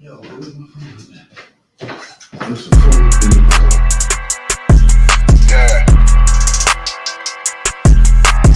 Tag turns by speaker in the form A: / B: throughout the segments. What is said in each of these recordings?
A: Yo, where's my phone at? What's the phone in the car?
B: Yeah.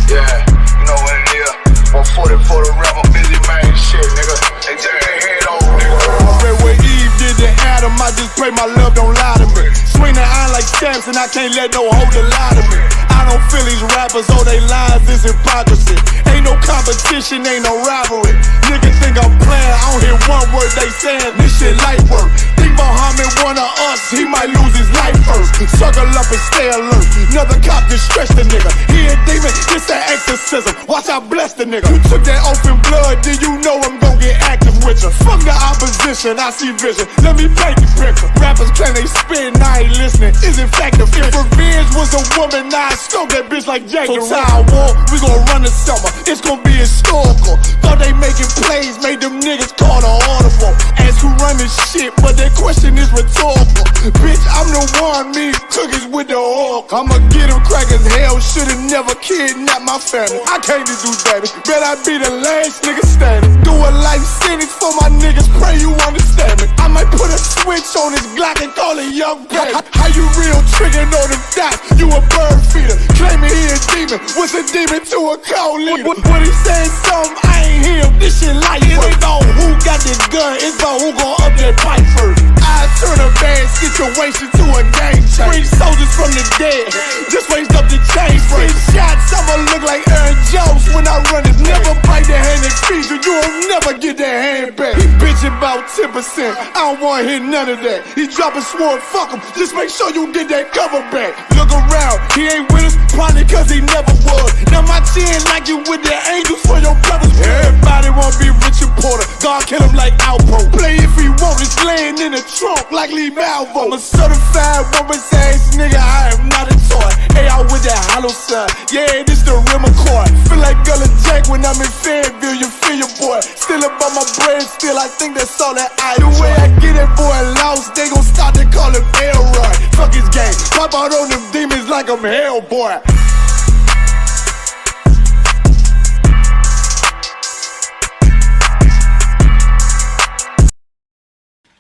B: Yeah, you know what it is. 140 for the rapper, busy man, shit, nigga. They take their head off, nigga.
C: I read what Eve did to Adam, I just pray my love don't lie to me. Swing the iron like stamps and I can't let no holder lie to me. I don't feel these rappers, oh they lies, this hypocrisy. Ain't no competition, ain't no rivalry. Niggas think I'm playing, I don't hear one word they saying, this shit light work. Think Muhammad one of us, he might lose his life first. Circle up and stay alert, another cop just stretch the nigga. He a demon, this that exorcism, watch I bless the nigga. You took that open blood, then you know I'm gon' get active with you. Fuck the opposition, I see vision, let me paint the picture. Rappers claim they spit and I ain't listening, is it factor? If revenge was a woman, now I stroke that bitch like Jackie. So Tower War, we gon' run the summer, it's gon' be historical. Thought they making plays, made them niggas call the audible. Ask who run this shit, but that question is rhetorical. Bitch, I'm the one, me cookies with the oil. I'ma get them crackers, hell, should've never kidnapped my family. I can't do that, bet I be the last nigga standing. Do a life sentence for my niggas, pray you understand me. I might put a switch on this Glock and call it young baby. How you real trigger know them dots, you a bird feeder. Claiming he a demon, what's a demon to a cold leader? What he saying something, I ain't hear him, this shit light. It ain't about who got the gun, it's about who gon' up that pipe first. I turn a bad situation to a game change. Bring soldiers from the dead, just raised up the chain. 6 shots, I'ma look like Aaron Jones when I run it. Never bite the hand that feeds you, you'll never get that hand back. He bitchin' about 10%, I don't wanna hear none of that. He dropping sword, fuck him, just make sure you get that cover back. Look around, he ain't with us, probably cause he never was. Now my chin like you with the angels for your brothers. Everybody wanna be Richard Porter, God kill him like Alpo. Play if he want, it's laying in the trunk like Lee Malvo. I'm a certified woman's ass nigga, I am not a toy. Hey, I with that hollow side, yeah, this the real McCoy. Feel like Gullah Jack when I'm in Fayetteville, you feel your boy. Still about my bread, still I think that's all that I do. The way I get that boy lost, they gon' start to call him Elroy. Fuck his game, pop out on them demons like I'm Hellboy.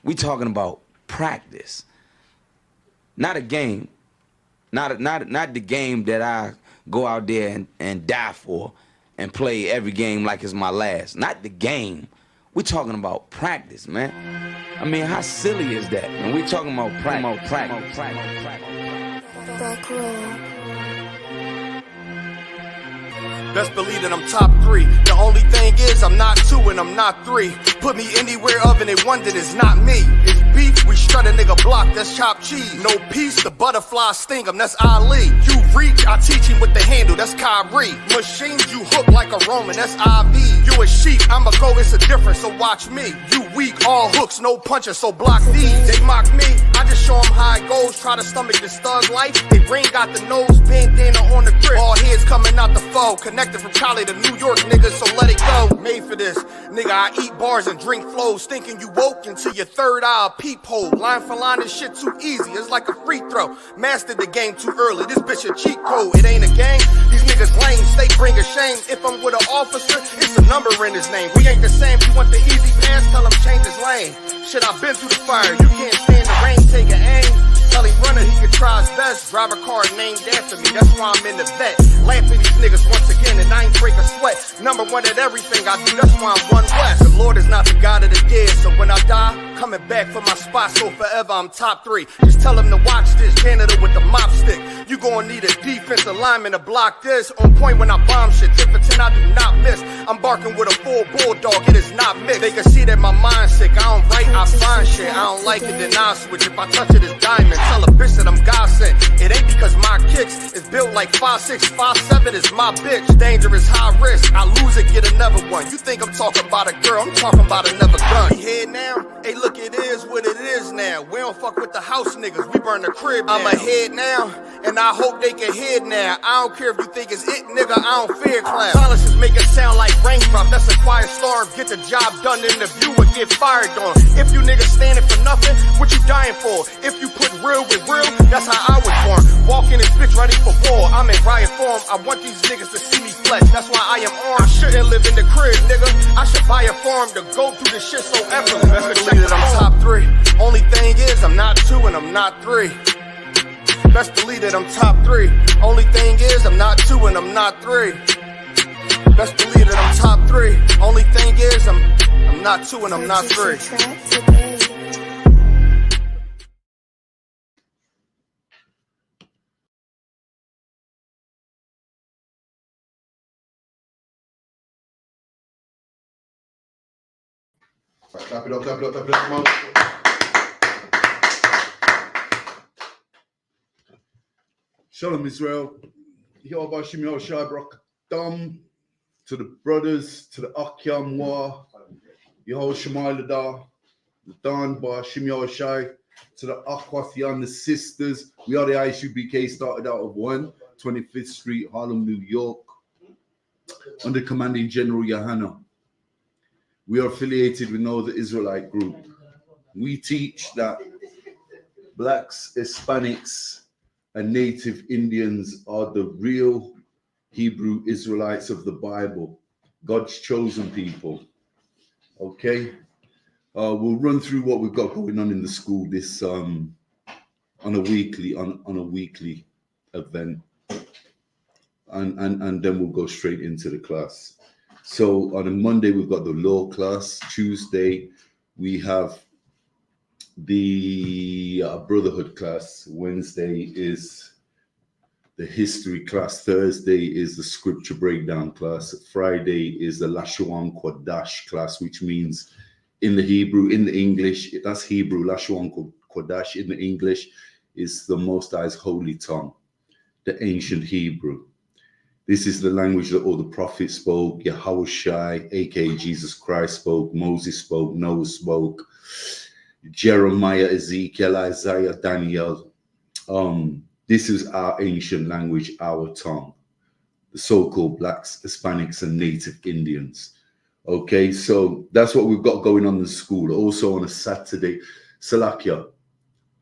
D: We talking about practice, not a game, not the game that I go out there and die for and play every game like it's my last. Not the game. We talking about practice, man. I mean, how silly is that? And we talking about practice.
E: Back row.
C: Best believe that I'm top 3. The only thing is I'm not 2 and I'm not 3. Put me anywhere other than one that is not me. It's beef, we strut a nigga block, that's chopped cheese. No peace, the butterfly sting him, that's Ali. You reach, I teach him with the handle, that's Kyrie. Machines, you hook like a Roman, that's IV. You a sheep, I'ma go, it's a difference, so watch me. You weak, all hooks, no punches, so block these. They mock me, I just show them how it goes. Try to stomach this thug life. They ring got the nose, bandana on the grip. All heads coming out the foe. Connected from Cali to New York, nigga, so let it go. Made for this, nigga, I eat bars and drink flows. Thinking you woke into your third eye peephole. Line for line, this shit too easy, it's like a free throw. Mastered the game too early, this bitch a cheat code. It ain't a game, these niggas lame, they bring a shame. If I'm with an officer, it's a number in his name. We ain't the same, you want the easy pass, tell him change his lane. Shit, I've been through the fire, you can't stand the rain, take an aim. Tell him runner, he can try his best. Drive a car named after me, that's why I'm in the vet. Laugh at these niggas once again and I ain't break a sweat. Number 1 at everything I do, that's why I'm one west. The Lord is not the God of the dead, so when I die, coming back for my spot, so forever I'm top 3. Just tell him to watch this, janitor with the mop stick. You gon' need a defensive lineman to block this. On point when I bomb shit, 10 for 10 I do not miss. I'm barking with a full bulldog, it is not mixed. They can see that my mind's sick, I don't write, I find shit. I don't like it, then I switch. If I touch it, it's diamond. Tell a bitch that I'm God sent. It ain't because my kicks is built like 5'6", 5'7" is my bitch. Dangerous, high risk. I lose it, get another one. You think I'm talking about a girl? I'm talking about another gun. We here now? Hey, look, it is what it is now. We don't fuck with the house niggas. We burn the crib now. I'm ahead now, and I hope they can hear now. I don't care if you think it's it, nigga. I don't fear clown. Silences make it sound like raindrop. That's a quiet storm. Get the job done in the view again. get fired on. If you niggas standing for nothing, what you dying for? If you put real with real, that's how I was born. Walking this bitch ready for war. I'm in riot form. I want these niggas to see me flex. That's why I am armed. I shouldn't live in the crib, nigga. I should buy a farm to go through this shit so effortless. Best believe that I'm top 3. Only thing is, I'm not 2 and I'm not 3. Best believe that I'm top 3. Only thing is, I'm not 2 and I'm not 3. Best believe that I'm top 3. Only thing is, I'm not 2 and I'm not 3.
A: Clap it up, clap it up, clap it up, come on. Shalom Israel. YAHANNA Dam to the brothers, to the Akyam Wa, Yeho Shemalada, the Dan Ba Shimyo Shai, to the Akwathian, the sisters. We are the I.S.U.P.K, started out of 125th Street, Harlem, New York, under commanding General YAHANNA. We are affiliated with no other Israelite group. We teach that blacks, Hispanics, and native Indians are the real Hebrew Israelites of the Bible, God's chosen people. Okay, we'll run through what we've got going on in the school this on a weekly event, and then we'll go straight into the class. So on a Monday we've got the law class. Tuesday we have the brotherhood class. Wednesday is the history class. Thursday is the scripture breakdown class. Friday is the Lashawan Kodash class, which means in the Hebrew, in the English, that's Hebrew. Lashawan Kodash in the English is the Most High's holy tongue, the ancient Hebrew. This is the language that all the prophets spoke. Yahushua, aka Jesus Christ, spoke. Moses spoke. Noah spoke. Jeremiah, Ezekiel, Isaiah, Daniel. This is our ancient language, our tongue. The so-called blacks, Hispanics, and native Indians. Okay, so that's what we've got going on in the school. Also on a Saturday, Salakia.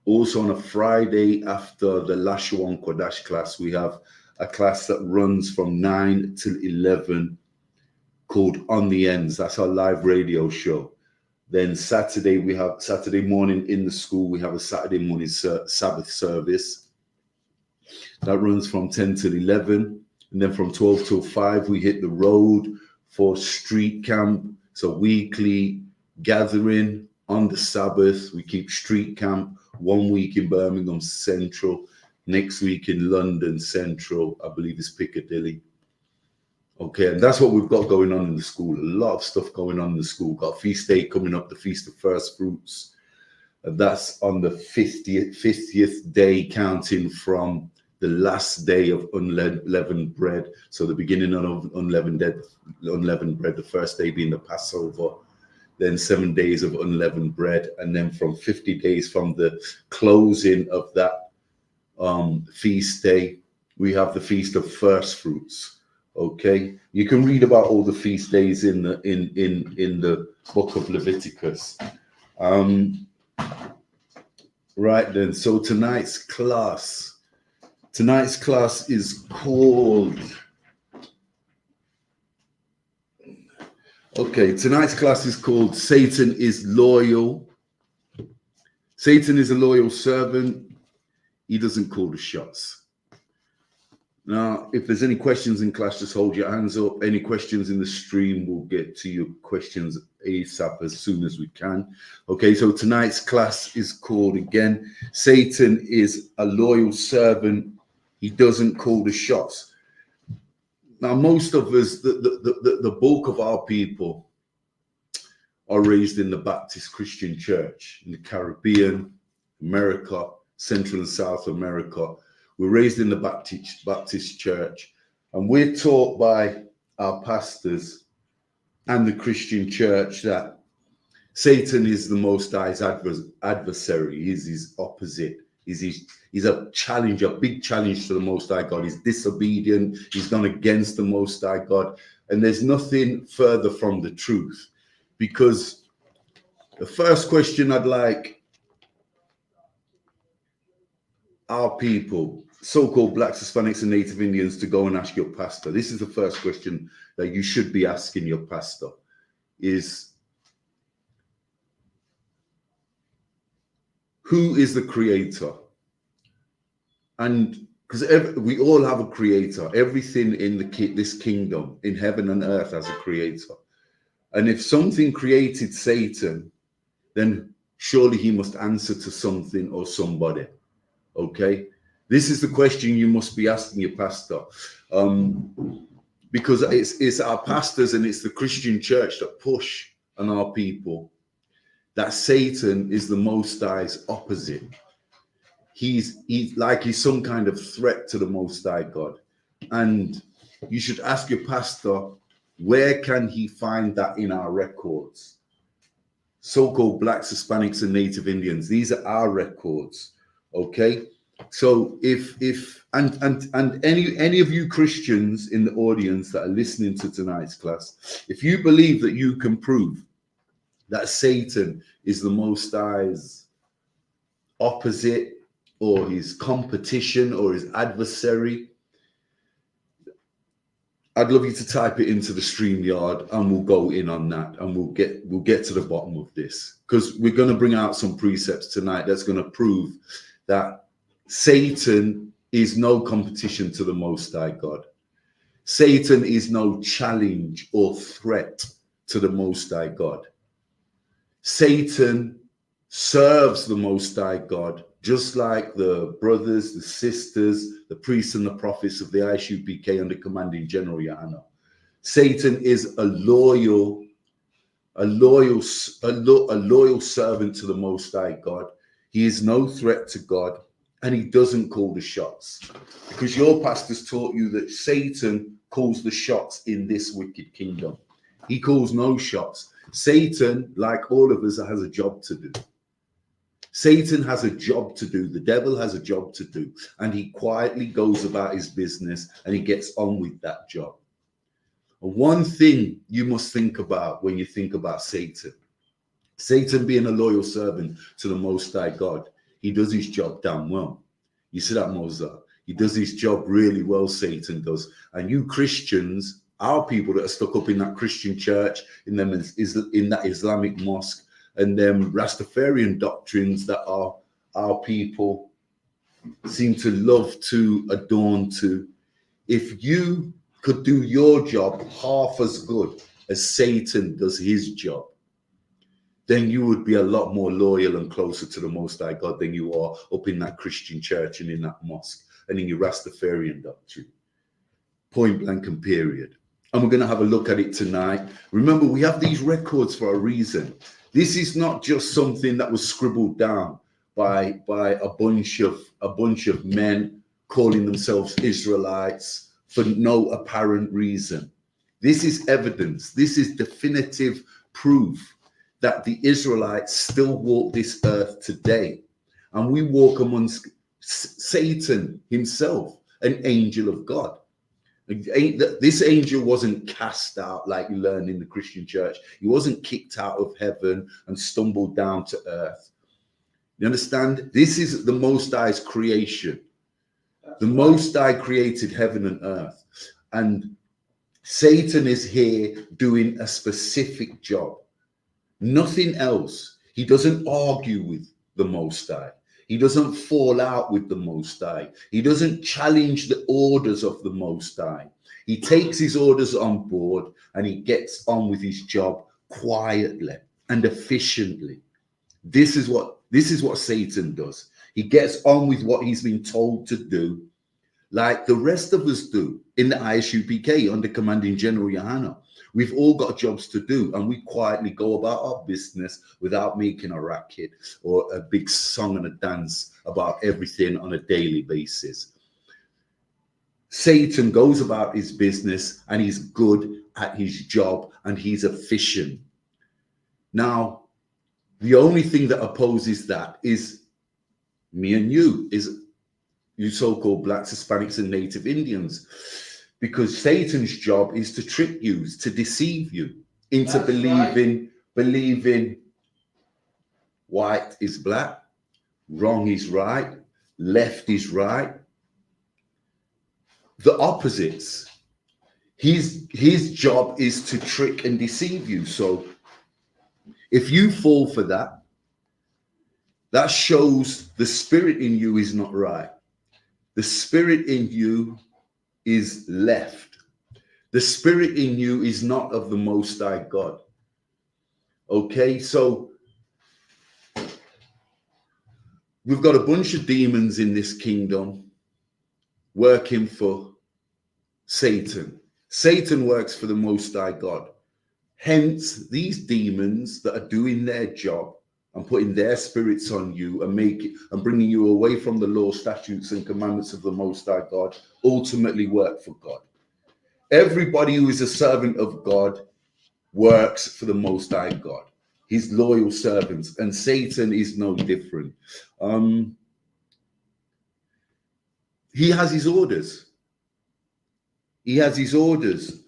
A: Also on a Friday after the Lashawan Kodash class, we have a class that runs from 9 till 11 called On the Ends. That's our live radio show. Then Saturday, we have Saturday morning in the school. We have a Saturday morning Sabbath service that runs from 10 till 11. And then from 12 till 5, we hit the road for street camp. So weekly gathering on the Sabbath. We keep street camp 1 week in Birmingham Central. Next week in London Central, I believe it's Piccadilly. Okay, and that's what we've got going on in the school. A lot of stuff going on in the school. Got feast day coming up, the Feast of First Fruits. That's on the 50th day, counting from the last day of unleavened bread. So the beginning of unleavened bread, the first day being the Passover. Then 7 days of unleavened bread. And then from 50 days from the closing of that feast day, we have the Feast of First Fruits. Okay, you can read about all the feast days in the book of Leviticus. Right then, so tonight's class is called, Satan is Loyal. Satan is a loyal servant. He doesn't call the shots. Now, if there's any questions in class, just hold your hands up. Any questions in the stream, we'll get to your questions ASAP as soon as we can. Okay, so tonight's class is called, again, Satan is a loyal servant. He doesn't call the shots. Now, most of us, the bulk of our people are raised in the Baptist Christian Church in the Caribbean, America, Central and South America. We're raised in the Baptist Church, and we're taught by our pastors and the Christian Church that Satan is the Most High's adversary. He's his opposite. He's a challenge, a big challenge to the Most High God. He's disobedient. He's gone against the Most High God. And there's nothing further from the truth, because The first question I'd like our people, so-called Blacks, Hispanics, and Native Indians, to go and ask your pastor. This is the first question that you should be asking your pastor, is who is the creator? And because we all have a creator, everything in this kingdom, in heaven and earth, has a creator. And if something created Satan, then surely he must answer to something or somebody. Okay? This is the question you must be asking your pastor. Because it's our pastors and it's the Christian church that push on our people that Satan is the Most High's opposite. He's some kind of threat to the Most High God. And you should ask your pastor, where can he find that in our records? So-called Blacks, Hispanics, and Native Indians. These are our records. Okay? So if any of you Christians in the audience that are listening to tonight's class, if you believe that you can prove that Satan is the Most High's opposite, or his competition, or his adversary, I'd love you to type it into the StreamYard, and we'll go in on that, and we'll get to the bottom of this, because we're going to bring out some precepts tonight that's going to prove that Satan is no competition to the Most High God. Satan is no challenge or threat to the Most High God. Satan serves the Most High God, just like the brothers, the sisters, the priests and the prophets of the I.S.U.P.K under commanding General YAHANNA. Satan is a loyal servant to the Most High God. He is no threat to God, and he doesn't call the shots. Because your pastors taught you that Satan calls the shots in this wicked kingdom. He calls no shots. Satan, like all of us, has a job to do. Satan has a job to do. The devil has a job to do. And he quietly goes about his business and he gets on with that job. One thing you must think about when you think about Satan, Satan being a loyal servant to the Most High God, he does his job damn well. You see that, Mozart? He does his job really well, Satan does. And you Christians, our people that are stuck up in that Christian church, in that Islamic mosque, and them Rastafarian doctrines that our people seem to love to adorn to, if you could do your job half as good as Satan does his job, then you would be a lot more loyal and closer to the Most High God than you are up in that Christian church and in that mosque and in your Rastafarian doctrine. Point blank and period. And we're going to have a look at it tonight. Remember, we have these records for a reason. This is not just something that was scribbled down by a bunch of men calling themselves Israelites for no apparent reason. This is evidence. This is definitive proof that the Israelites still walk this earth today. And we walk amongst Satan himself, an angel of God. This angel wasn't cast out like you learn in the Christian church. He wasn't kicked out of heaven and stumbled down to earth. You understand? This is the Most High's creation. The Most High created heaven and earth. And Satan is here doing a specific job. Nothing else. He doesn't argue with the Most High. He doesn't fall out with the Most High. He doesn't challenge the orders of the Most High. He takes his orders on board and he gets on with his job quietly and efficiently. This is what Satan does. He gets on with what he's been told to do, like the rest of us do in the I.S.U.P.K under commanding General YAHANNA. We've all got jobs to do, and we quietly go about our business without making a racket or a big song and a dance about everything on a daily basis. Satan goes about his business and he's good at his job and he's efficient. Now, the only thing that opposes that is me and you, is you so-called Blacks, Hispanics, and Native Indians. Because Satan's job is to trick you, to deceive you into believing white is black, wrong is right, left is right. The opposites. His job is to trick and deceive you. So if you fall for that, that shows the spirit in you is not right. The spirit in you is left. The spirit in you is not of the Most High God. Okay, so we've got a bunch of demons in this kingdom working for Satan. Satan works for the Most High God. Hence, these demons that are doing their job and putting their spirits on you and bringing you away from the law, statutes, and commandments of the Most High God ultimately work for God. Everybody who is a servant of God works for the Most High God. His loyal servants, and Satan is no different. He has his orders. He has his orders,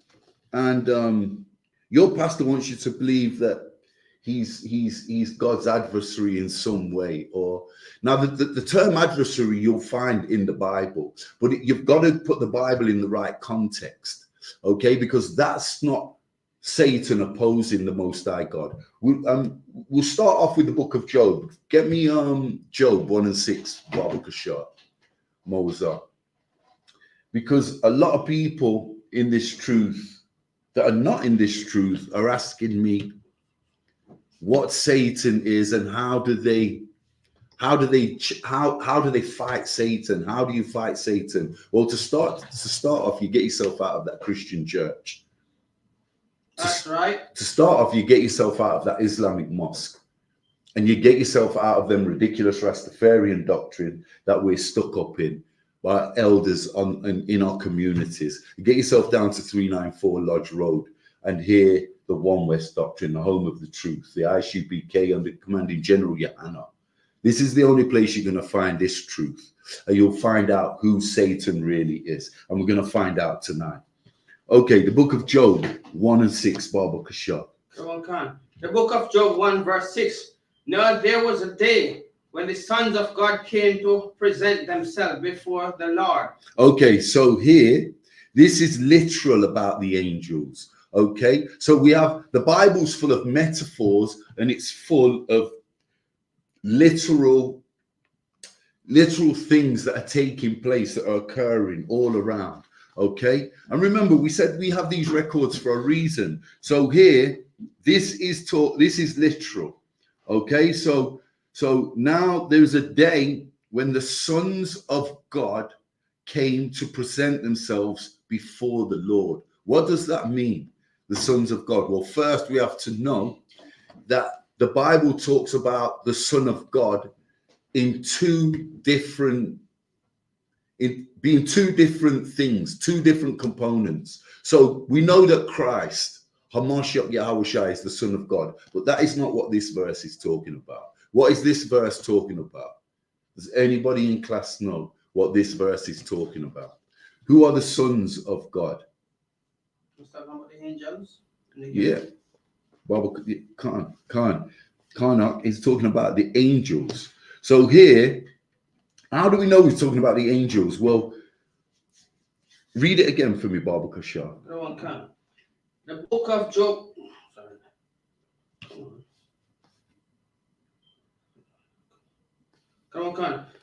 A: and your pastor wants you to believe that he's God's adversary in some way. Or now the term adversary you'll find in the Bible, but you've got to put the Bible in the right context, okay? Because that's not Satan opposing the Most High God. We'll start off with the book of Job. Get me Job 1 and 6, Babakashah, Moses. Because a lot of people in this truth that are not in this truth are asking me what Satan is and how do they fight Satan? How do you fight Satan? Well, to start off, you get yourself out of that Christian church.
F: That's right.
A: To start off, you get yourself out of that Islamic mosque, and you get yourself out of them ridiculous Rastafarian doctrine that we're stuck up in by elders in our communities. You get yourself down to 394 Lodge Road and hear the One West doctrine, the home of the truth, the I.S.U.P.K under commanding General YAHANNA. This is the only place you're going to find this truth, and you'll find out who Satan really is, and we're going to find out tonight. Okay, the book of Job 1 and 6, Baba Kasha.
F: The book of Job 1 verse 6. Now there was a day when the sons of God came to present themselves before the Lord.
A: Okay, so here, this is literal about the angels. Okay, so we have the Bible's full of metaphors, and it's full of literal things that are taking place, that are occurring all around. Okay, and remember, we said we have these records for a reason. So here, this is literal. Okay, so now there's a day when the sons of God came to present themselves before the Lord. What does that mean, the sons of God? Well, first we have to know that the Bible talks about the Son of God in two different things, two different components. So we know that Christ, Hamashiach Yahushua, is the Son of God, but that is not what this verse is talking about. What is this verse talking about? Does anybody in class know what this verse is talking about? Who are the sons of God?
F: It's talking about the angels.
A: Yeah. Baba Khan is talking about the angels. So here, how do we know he's talking about the angels? Well, read it again for me, Baba Kasha.
F: The book of Job.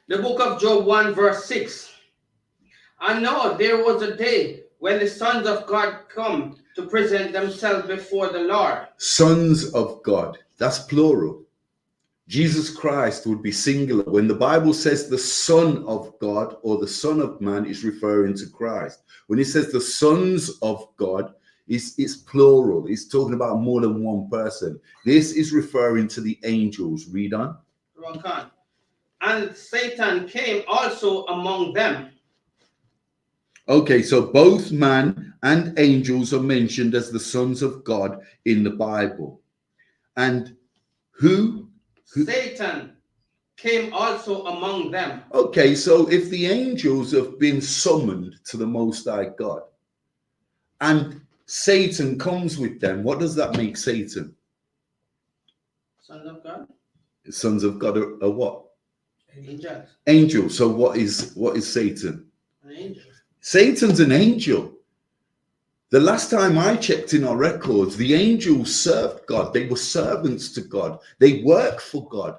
F: The book of Job 1 verse 6. And now there was a day when the sons of God come to present themselves before the Lord.
A: Sons of God, that's plural. Jesus Christ would be singular. When the Bible says the Son of God or the Son of Man, is referring to Christ. When it says the sons of God, it's plural. It's talking about more than one person. This is referring to the angels. Read on.
F: And Satan came also among them.
A: Okay, so both man and angels are mentioned as the sons of God in the Bible. And who?
F: Satan came also among them.
A: Okay, so if the angels have been summoned to the Most High God and Satan comes with them, what does that make Satan?
F: Son of God?
A: Sons of God are what?
F: Angels.
A: Angel. So what is Satan?
F: An angel.
A: Satan's an angel. The last time I checked in our records, the angels served God. They were servants to God. They work for God.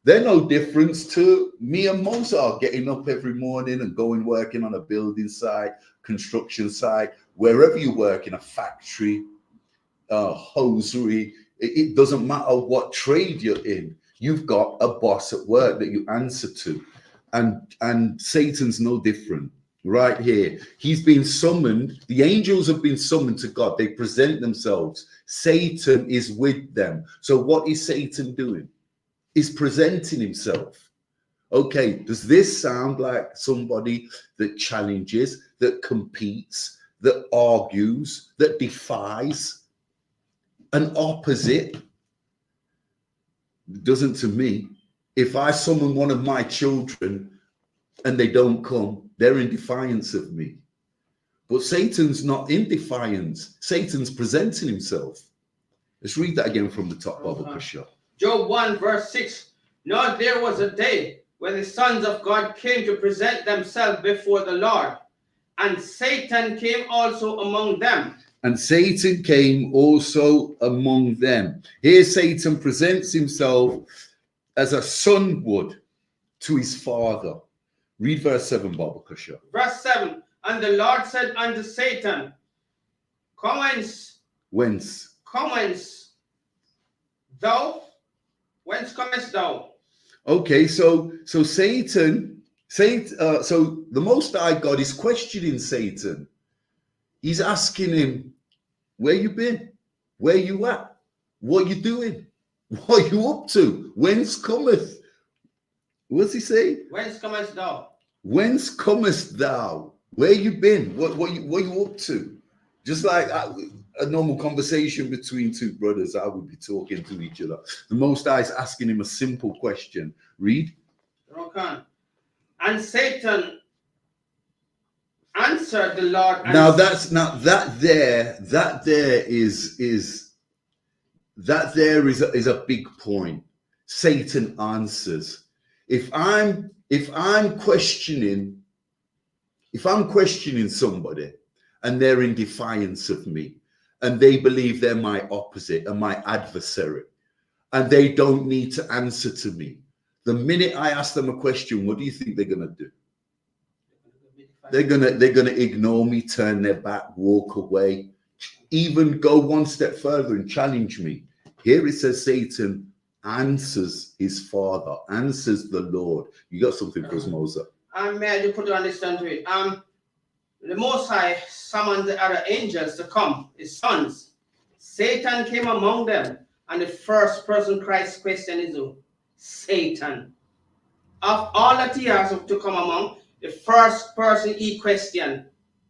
A: They're no difference to me and Mozart getting up every morning and going working on a building site, construction site, wherever you work, in a factory, hosiery. It doesn't matter what trade you're in. You've got a boss at work that you answer to. And Satan's no different. Right here, he's been summoned. The angels have been summoned to God. They present themselves. Satan is with them. So what is Satan doing? He's presenting himself. Okay, does this sound like somebody that challenges, that competes, that argues, that defies, an opposite? It doesn't to me. If I summon one of my children and they don't come, they're in defiance of me. But Satan's not in defiance. Satan's presenting himself. Let's read that again from the top, Baba Kasha.
F: Job 1 verse 6. Now there was a day when the sons of God came to present themselves before the Lord, and Satan came also among them.
A: And Satan came also among them. Here Satan presents himself as a son would to his father. Read verse 7, Baba Kasha.
F: Verse 7. And the Lord said unto Satan, Whence comest thou? Whence comest thou?
A: Okay, so Satan, so the Most High God is questioning Satan. He's asking him, where you been? Where you at? What you doing? What you up to? Whence cometh? What's he say?
F: Whence comest thou?
A: Whence comest thou? Where you been? What you up to? Just like a normal conversation between two brothers, I would be talking to each other. The Most High is asking him a simple question. Read.
F: Okay. And Satan answered the Lord.
A: That there is a big point. Satan answers. If I'm questioning somebody and they're in defiance of me and they believe they're my opposite and my adversary and they don't need to answer to me, the minute I ask them a question, what do you think they're gonna do? They're gonna ignore me, turn their back, walk away, even go one step further and challenge me. Here it says Satan answers his father, answers the Lord. You got something for us, Moses?
F: May I just put you understand to it? The Most High summoned the other angels to come, his sons. Satan came among them, and the first person Christ questioned is who? Satan. Of all that he has to come among, the first person he questioned,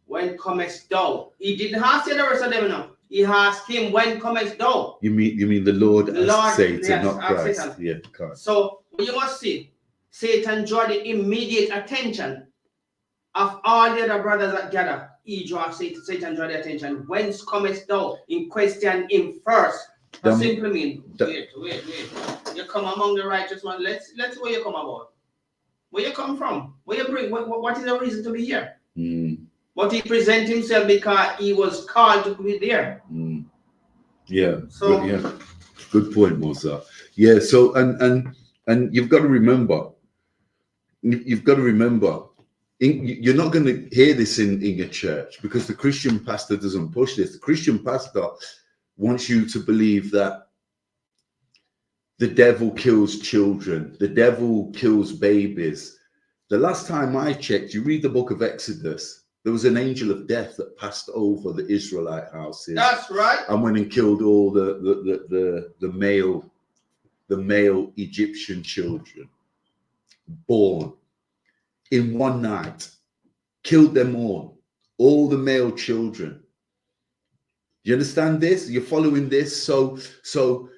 F: when comest thou? He didn't ask the rest of them now. He asked him, when comest thou?
A: You mean the Lord asked Satan,
F: yes,
A: not Christ?
F: Satan.
A: Yeah, correct.
F: So you must see, Satan drew the immediate attention of all the other brothers that gather. Satan drew the attention. Whence comest thou? In question him first. That simply means, wait. You come among the righteous one. Let's see where you come about. Where you come from? Where you bring? What is the reason to be here? But he present himself because he was called to be there.
A: Yeah. So yeah, good point, Musa. Yeah. So and you've got to remember. You're not going to hear this in your church because the Christian pastor doesn't push this. The Christian pastor wants you to believe that the devil kills children, the devil kills babies. The last time I checked, you read the book of Exodus, there was an angel of death that passed over the Israelite houses.
F: That's right.
A: And went and killed all the male Egyptian children born in one night, killed them all the male children. You understand this? You're following this? So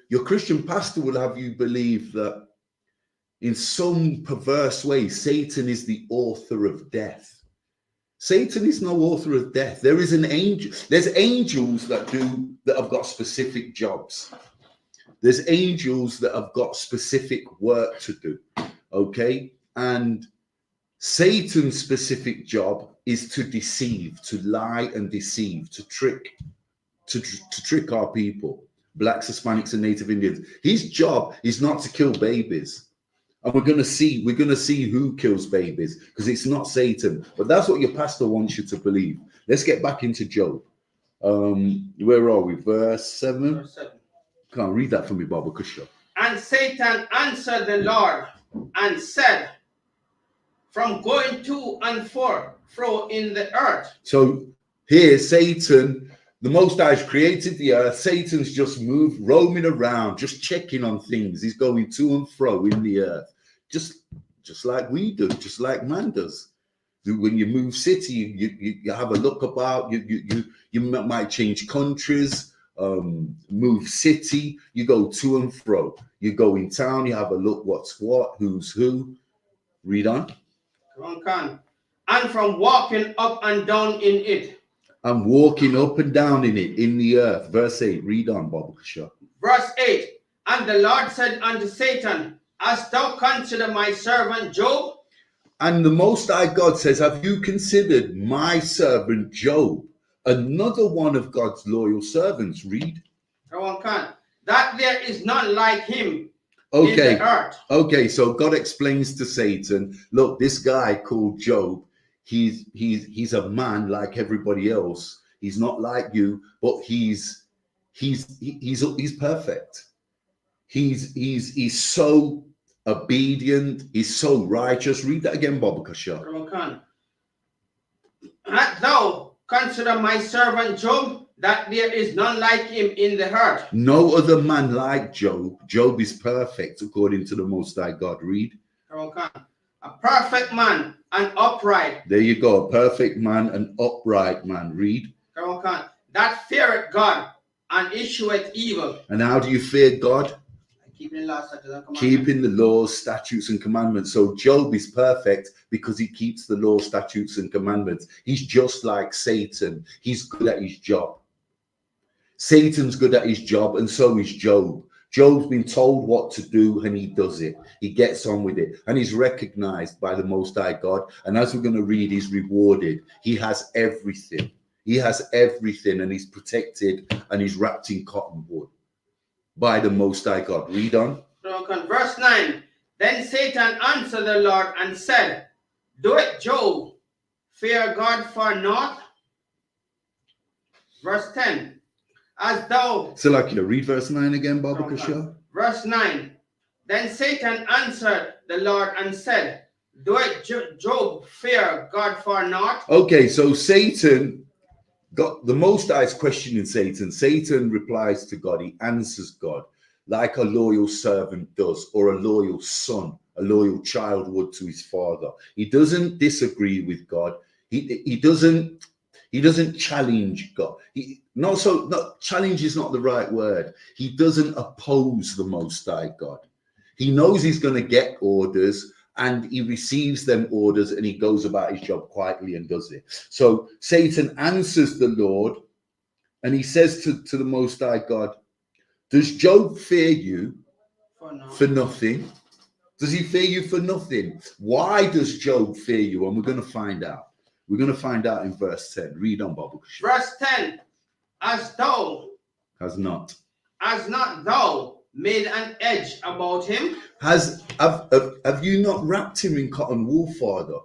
A: your Christian pastor will have you believe that in some perverse way, Satan is the author of death. Satan is no author of death. There is an angel. There's angels that have got specific jobs. There's angels that have got specific work to do, okay? And Satan's specific job is to deceive, to lie and deceive, to trick our people, blacks, Hispanics, and Native Indians. His job is not to kill babies. And we're gonna see who kills babies, because it's not Satan. But that's what your pastor wants you to believe. Let's get back into Job. Where are we? Verse 7.
F: Verse 7.
A: Can't read that for me, Baba Kusha.
F: And Satan answered the Lord and said, from going to and fro in the earth.
A: So here, Satan, the Most High has created the earth. Satan's just moved, roaming around, just checking on things. He's going to and fro in the earth, just like we do, just like man does. When you move city, you have a look about. You might change countries, move city. You go to and fro. You go in town. You have a look. What's what? Who's who? Read on.
F: And from walking up and down in it.
A: I'm walking up and down in it, in the earth. Verse 8. Read on, Baba Kusha.
F: Verse 8. And the Lord said unto Satan, hast thou considered my servant Job?
A: And the Most High God says, have you considered my servant Job? Another one of God's loyal servants. Read.
F: That there is none like him.
A: Okay.
F: In the earth.
A: Okay, so God explains to Satan, look, this guy called Job, he's a man like everybody else. He's not like you, but he's perfect. He's so obedient, he's so righteous. Read that again, Baba Kasha.
F: Hast thou consider my servant Job, that there is none like him in the earth?
A: No other man like Job. Job is perfect according to the Most High God. Read.
F: A perfect man and upright.
A: There you go. A perfect man and upright man. Read.
F: That feareth God and issueth evil.
A: And how do you fear God?
F: Keeping the law, statutes, and commandments.
A: Keeping the laws, statutes, and commandments. So Job is perfect because he keeps the law, statutes, and commandments. He's just like Satan. He's good at his job. Satan's good at his job, and so is Job. Job's been told what to do, and he does it. He gets on with it, and he's recognized by the Most High God. And as we're going to read, he's rewarded. He has everything. He has everything, and he's protected, and he's wrapped in cotton wool by the Most High God. Read on.
F: Verse 9. Then Satan answered the Lord and said, do it, Job, fear God for naught. Verse 10. As thou...
A: So like, read verse 9 again, Baba Kasha.
F: Verse 9. Then Satan answered the Lord and said, do it, Job, fear God for naught.
A: Okay, so Satan... God, the Most High is questioning Satan. Satan replies to God. He answers God like a loyal servant does, or a loyal son, a loyal child would to his father. He doesn't disagree with God. He doesn't challenge God. Challenge is not the right word. He doesn't oppose the Most High God. He knows he's going to get orders, and he receives them orders, and he goes about his job quietly and does it. So Satan answers the Lord, and he says to the Most High God, does Job fear you for nothing? Does he fear you for nothing? Why does Job fear you? And we're going to find out. We're going to find out in verse 10. Read on, Baba.
F: Verse 10. As not thou made an edge about him?
A: Have you not wrapped him in cotton wool, Father?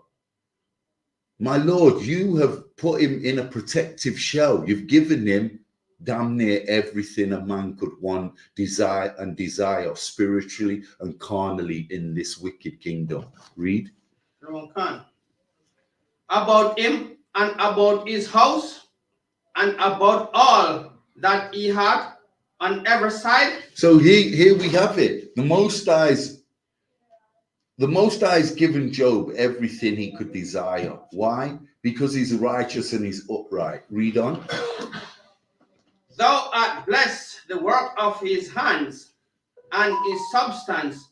A: My Lord, you have put him in a protective shell. You've given him damn near everything a man could want, desire spiritually and carnally in this wicked kingdom. Read.
F: About him and about his house and about all that he had on every side.
A: So here we have it. The Most High's given Job everything he could desire. Why? Because he's righteous and he's upright. Read on.
F: Thou art blessed the work of his hands, and his substance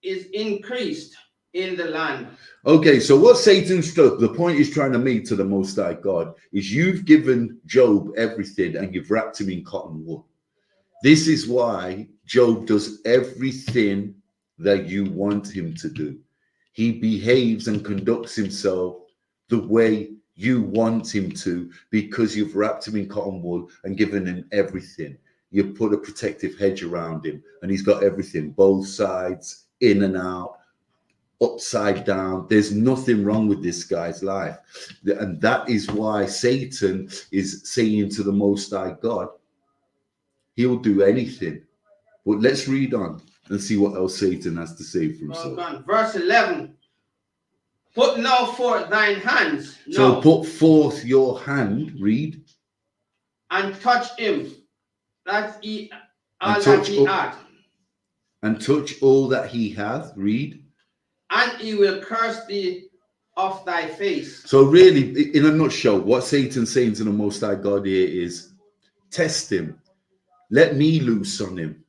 F: is increased in the land.
A: Okay, so what Satan's done, the point he's trying to make to the Most High God is you've given Job everything and you've wrapped him in cotton wool. This is why Job does everything that you want him to do. He behaves and conducts himself the way you want him to, because you've wrapped him in cotton wool and given him everything. You put a protective hedge around him, and he's got everything, both sides, in and out, upside down. There's nothing wrong with this guy's life. And that is why Satan is saying to the Most High God, he'll do anything. But let's read on and see what else Satan has to say for himself.
F: Verse 11. Put now forth thine hands.
A: So put forth your hand, read.
F: And touch him, that he all
A: And
F: that
A: touch
F: he
A: all-
F: hath.
A: And touch all that he hath, read.
F: And he will curse thee off thy face.
A: So really, in a nutshell, what Satan's saying to the Most High God here is, test him. Let me loose on him.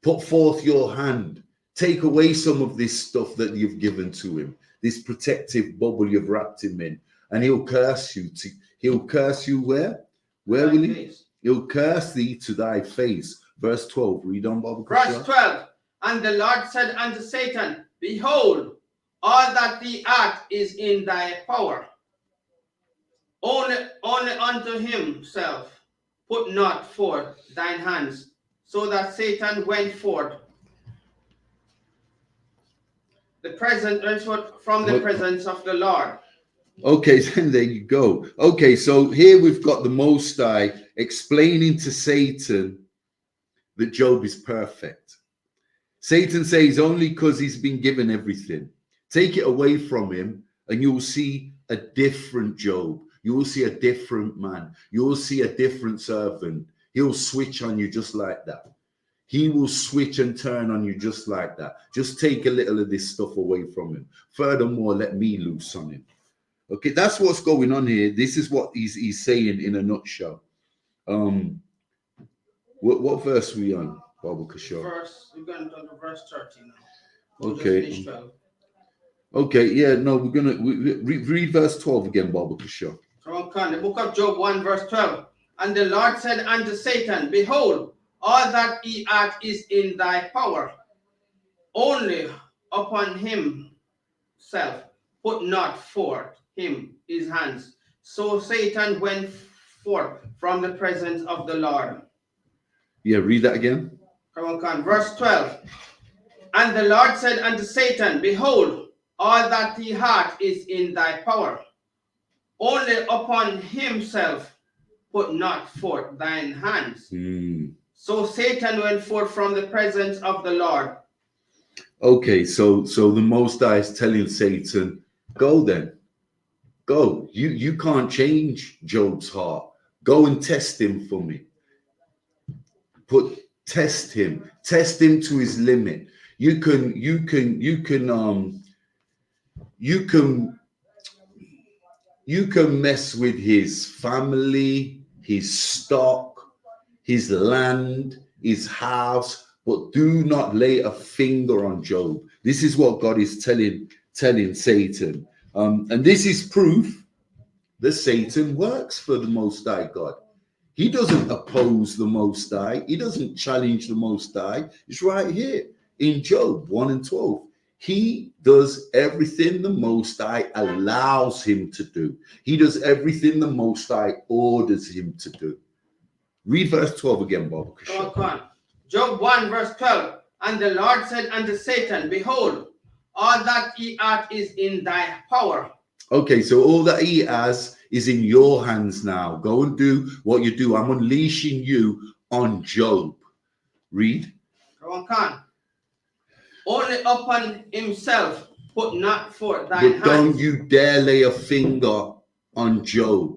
A: Put forth your hand. Take away some of this stuff that you've given to him, this protective bubble you've wrapped him in, and he'll curse you. He'll curse you where? Where will he? He'll curse thee to thy face. Verse 12. Read on, Baba.
F: Verse 12. And the Lord said unto Satan, behold, all that thee art is in thy power. Only unto himself put not forth thine hands. So that Satan went forth from the presence of the Lord.
A: Okay, then there you go. Okay, so here we've got the Most High explaining to Satan that Job is perfect. Satan says only because he's been given everything. Take it away from him and you'll see a different Job. You will see a different man. You will see a different servant. He'll switch on you just like that. He will switch and turn on you just like that. Just take a little of this stuff away from him. Furthermore, let me loose on him. Okay, that's what's going on here. This is what he's saying in a nutshell. What verse are we on, Baba Kishore?
F: We're going to verse 30 now.
A: Okay. Okay, yeah, no, we're going to read verse 12 again, Baba Kishore.
F: The book of Job 1 verse 12. And the Lord said unto Satan, behold, all that he art is in thy power. Only upon himself put not forth him his hands. So Satan went forth from the presence of the Lord.
A: Yeah, read that again.
F: Verse 12. And the Lord said unto Satan, behold, all that he hath is in thy power. Only upon himself put not forth thine hands. So Satan went forth from the presence of the Lord.
A: Okay, so the Most High is telling Satan, go then. Go. You can't change Job's heart. Go and test him for me. Test him to his limit. You can mess with his family, his stock, his land, his house, but do not lay a finger on Job. This is what God is telling Satan. And this is proof that Satan works for the Most High God. He doesn't oppose the Most High. He doesn't challenge the Most High. It's right here in Job 1 and 12. He does everything the Most High allows him to do. He does everything the Most High orders him to do. Read verse 12 again, Bob.
F: Job 1 verse 12. And the Lord said unto Satan, behold, all that he art is in thy power.
A: Okay, so all that he has is in your hands now. Go and do what you do. I'm unleashing you on Job. Read.
F: Only upon himself put not forth thine hands.
A: But don't you dare lay a finger on Job,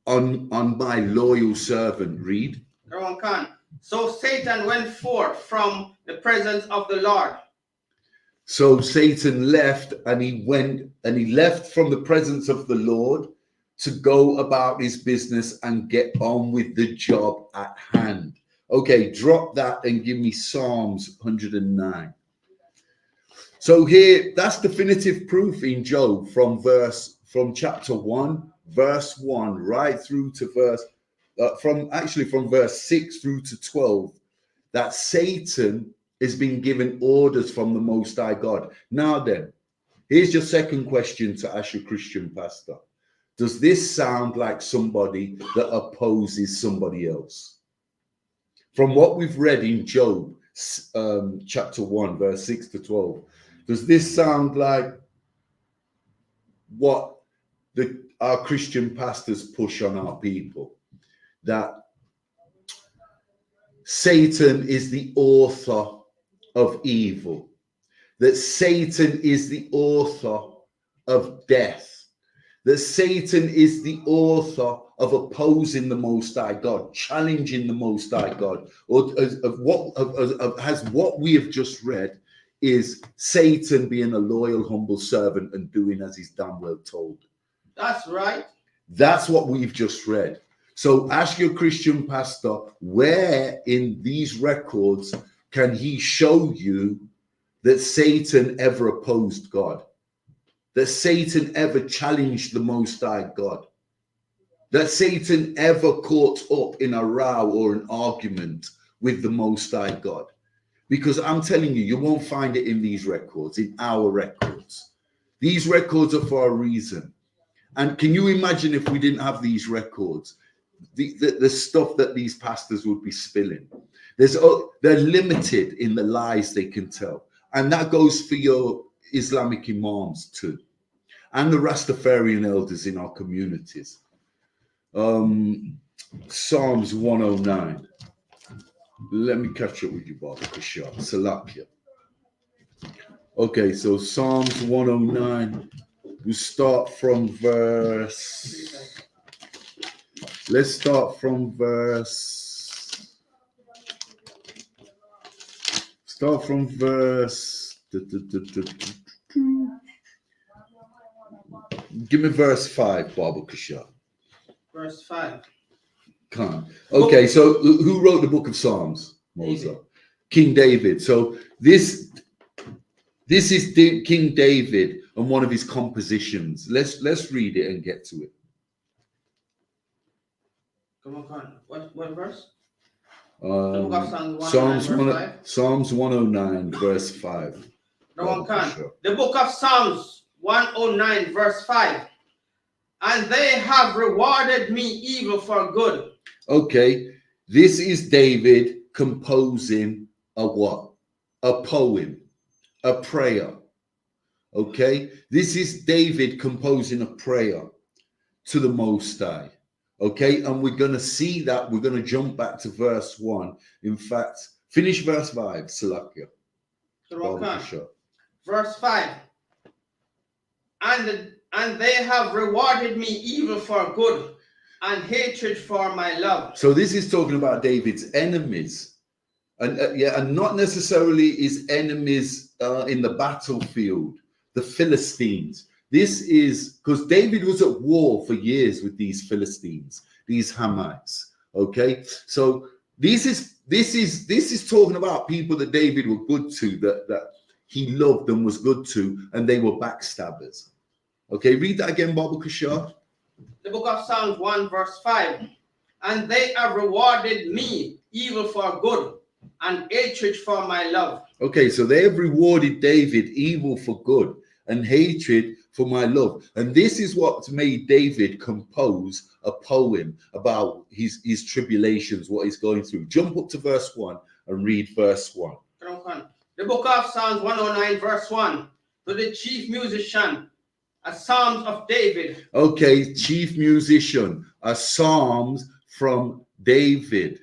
A: on my loyal servant. Read.
F: So Satan went forth from the presence of the Lord.
A: So Satan left, and he left from the presence of the Lord to go about his business and get on with the job at hand. Okay, drop that and give me Psalms 109. So here, that's definitive proof in Job from chapter 1, verse 1, right through to from verse 6 through to 12. that Satan has been given orders from the Most High God. Now then, here's your second question to ask your Christian pastor. Does this sound like somebody that opposes somebody else? From what we've read in Job, chapter 1, verse 6 to 12, does this sound like what our Christian pastors push on our people? That Satan is the author of evil, that Satan is the author of death, that Satan is the author of opposing the Most High God, challenging the Most High God, or has what we have just read is Satan being a loyal, humble servant and doing as he's damn well told.
F: That's right.
A: That's what we've just read. So ask your Christian pastor, where in these records can he show you that Satan ever opposed God? That Satan ever challenged the Most High God? That Satan ever caught up in a row or an argument with the Most High God? Because I'm telling you, you won't find it in these records, in our records. These records are for a reason. And can you imagine if we didn't have these records? The stuff that these pastors would be spilling. They're limited in the lies they can tell. And that goes for your Islamic imams too. And the Rastafarian elders in our communities. Psalms 109. Let me catch up with you, Baba Kashab. Salakia. Okay, so Psalms 109. We start from verse. Let's start from verse. Start from verse. Give me verse 5, Baba Kashab.
F: Verse 5.
A: Can't. Okay, so who wrote the book of Psalms? Moses. King David. So this is King David and one of his compositions. Let's read it and get to it.
F: Come on. What verse?
A: Psalms 109, verse 5.
F: The book of Psalms 109, verse 5. And they have rewarded me evil for good.
A: Okay, this is David composing a what? A poem, a prayer. Okay, this is David composing a prayer to the Most High. Okay, and we're going to see that. We're going to jump back to verse 1. In fact, finish verse 5, Salakia.
F: Verse 5. And they have rewarded me evil for good and hatred for my love.
A: So this is talking about David's enemies. And not necessarily his enemies in the battlefield, the Philistines. This is because David was at war for years with these Philistines, these Hamites. Okay, so this is talking about people that David were good to, that he loved and was good to, and they were backstabbers. Okay, read that again, Baba Kashar.
F: The book of Psalms 1, verse 5. And they have rewarded me evil for good and hatred for my love. Okay,
A: so they have rewarded David evil for good and hatred for my love. And this is what made David compose a poem about his tribulations, what he's going through. Jump up to verse 1 and read verse 1.
F: The book of Psalms 109, verse 1. To the chief musician, a Psalms of David.
A: Okay, chief musician, a Psalms from David.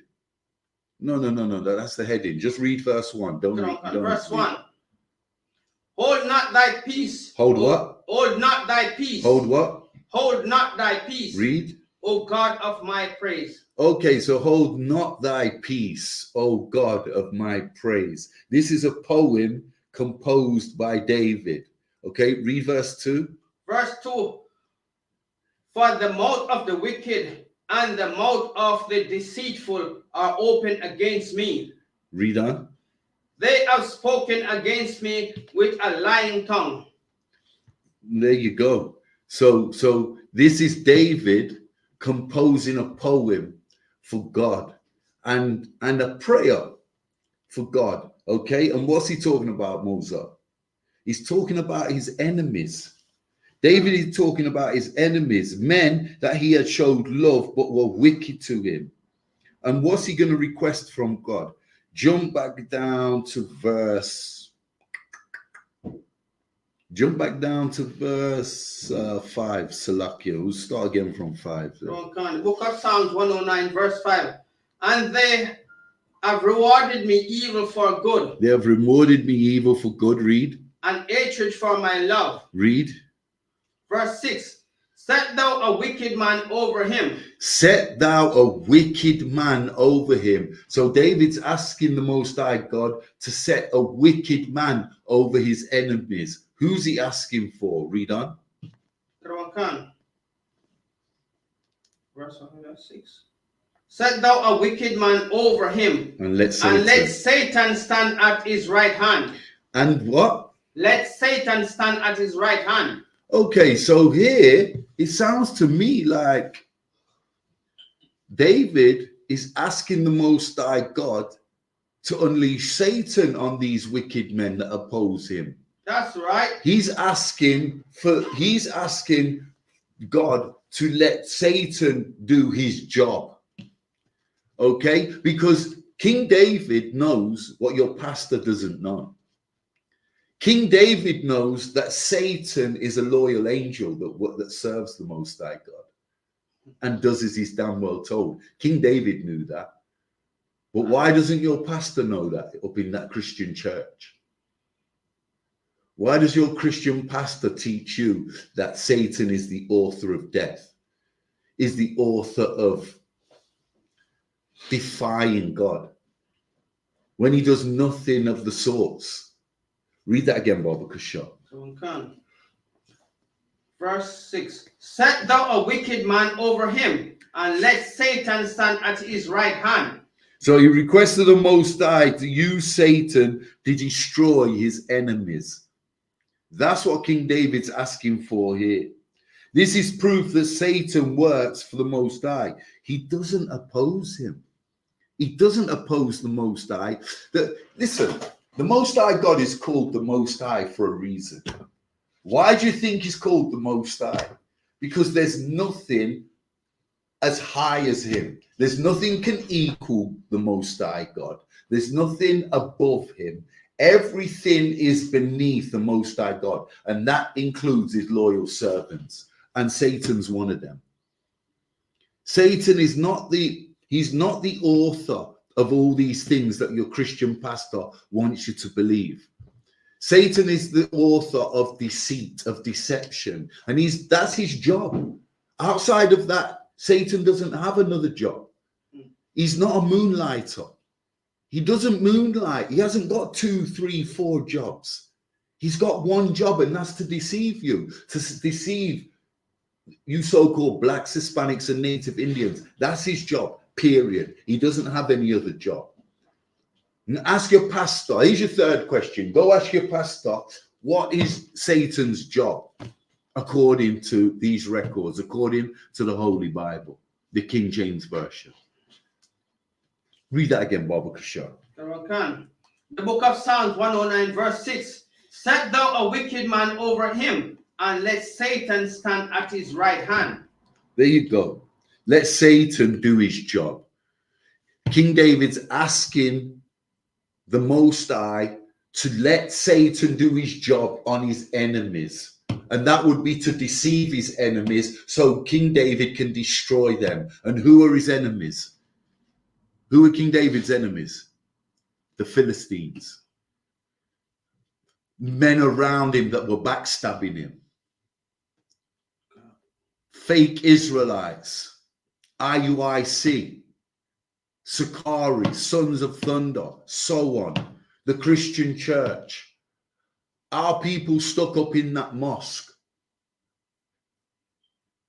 A: No, that's the heading. Just read verse 1. Don't read.
F: Verse 1. Hold not thy peace.
A: Hold what?
F: Hold not thy peace.
A: Hold what?
F: Hold not thy peace.
A: Read.
F: O God of my praise.
A: Okay, so hold not thy peace, O God of my praise. This is a poem composed by David. Okay, read verse 2.
F: Verse 2. For the mouth of the wicked and the mouth of the deceitful are open against me.
A: Read on.
F: They have spoken against me with a lying tongue.
A: There you go. So this is David composing a poem for God and a prayer for God. Okay, and what's he talking about, Moses? He's talking about his enemies. David is talking about his enemies, men that he had showed love but were wicked to him. And what's he going to request from God? Jump back down to verse 5, Salakia. We'll start again from 5.
F: The book of Psalms 109, verse 5. And they have rewarded me evil for good.
A: They have rewarded me evil for good. Read.
F: And hatred for my love.
A: Read.
F: Verse 6. Set thou a wicked man over him.
A: Set thou a wicked man over him. So David's asking the Most High God to set a wicked man over his enemies. Who's he asking for? Read on.
F: Verse 6. Set thou a wicked man over him.
A: And let Satan
F: stand at his right hand.
A: And what?
F: Let Satan stand at his right hand.
A: Okay, so here it sounds to me like David is asking the Most High God to unleash Satan on these wicked men that oppose him.
F: That's right.
A: He's asking God to let Satan do his job. Okay? Because King David knows what your pastor doesn't know. King David knows that Satan is a loyal angel that serves the Most High God and does as he's damn well told. King David knew that. But why doesn't your pastor know that up in that Christian church? Why does your Christian pastor teach you that Satan is the author of death, is the author of defying God, when he does nothing of the sorts? Read that again, Baba Kasha.
F: Verse 6. Set thou a wicked man over him, and let Satan stand at his right hand.
A: So he requested the Most High to use Satan to destroy his enemies. That's what King David's asking for here. This is proof that Satan works for the Most High. He doesn't oppose him. He doesn't oppose the Most High. Listen, the Most High God is called the Most High for a reason. Why do you think he's called the Most High? Because there's nothing as high as him. There's nothing can equal the Most High God. There's nothing above him. Everything is beneath the Most High God, and that includes his loyal servants. And Satan's one of them. Satan is he's not the author of all these things that your Christian pastor wants you to believe. Satan is the author of deceit, of deception, and that's his job. Outside of that, Satan doesn't have another job. He's not a moonlighter. He doesn't moonlight. He hasn't got 2, 3, 4 jobs. He's got one job, and that's to deceive you, to deceive you so-called blacks, Hispanics, and Native Indians. That's his job, period. He doesn't have any other job. And ask your pastor. Here's your third question. Go ask your pastor, what is Satan's job according to these records, according to the Holy Bible, the King James Version? Read that again, Baba Kasha.
F: The book of Psalms 109, verse 6. Set thou a wicked man over him, and let Satan stand at his right hand.
A: There you go. Let Satan do his job. King David's asking the Most High to let Satan do his job on his enemies. And that would be to deceive his enemies so King David can destroy them. And who are his enemies? Who are King David's enemies? The Philistines. Men around him that were backstabbing him. Fake Israelites. IUIC. Sakari, Sons of Thunder, so on. The Christian church. Our people stuck up in that mosque.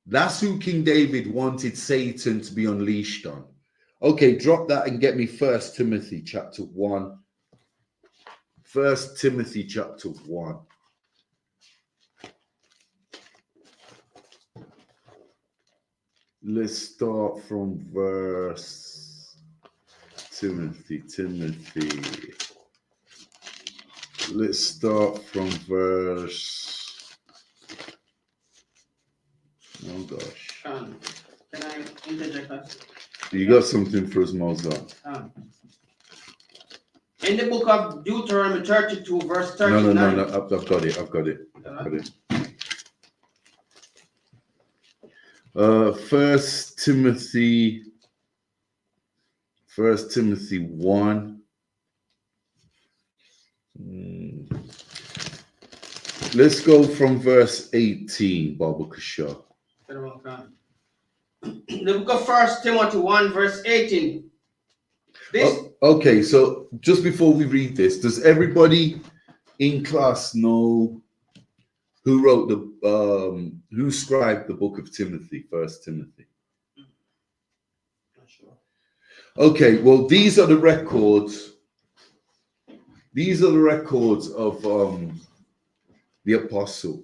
A: That's who King David wanted Satan to be unleashed on. Okay, drop that and get me 1 Timothy chapter 1. 1 Timothy chapter 1. Let's start from verse Timothy. Let's start from verse. Oh gosh.
F: Can I interject us?
A: You got something for us, Mozart?
F: In the book of Deuteronomy 32, verse 39.
A: No. I've got it. First Timothy 1. Let's go from verse 18, Baba Kasha.
F: The book of 1 Timothy 1, verse 18.
A: Okay, so just before we read this, does everybody in class know who wrote who scribed the book of Timothy, First Timothy?
F: Not sure.
A: Okay, well, these are the records. These are the records of the Apostle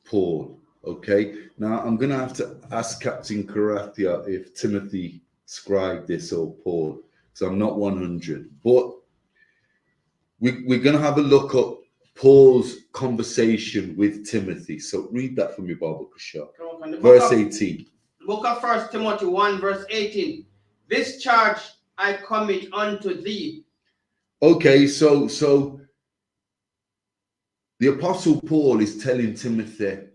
A: Paul. Okay, now I'm gonna have to ask Captain Karathia if Timothy scribed this or Paul, so I'm not 100. But we're gonna have a look at Paul's conversation with Timothy. So read that for me, Baba Kasha. Verse 18.
F: The book of 1 Timothy 1, verse 18. This charge I commit unto thee.
A: Okay, so the Apostle Paul is telling Timothy,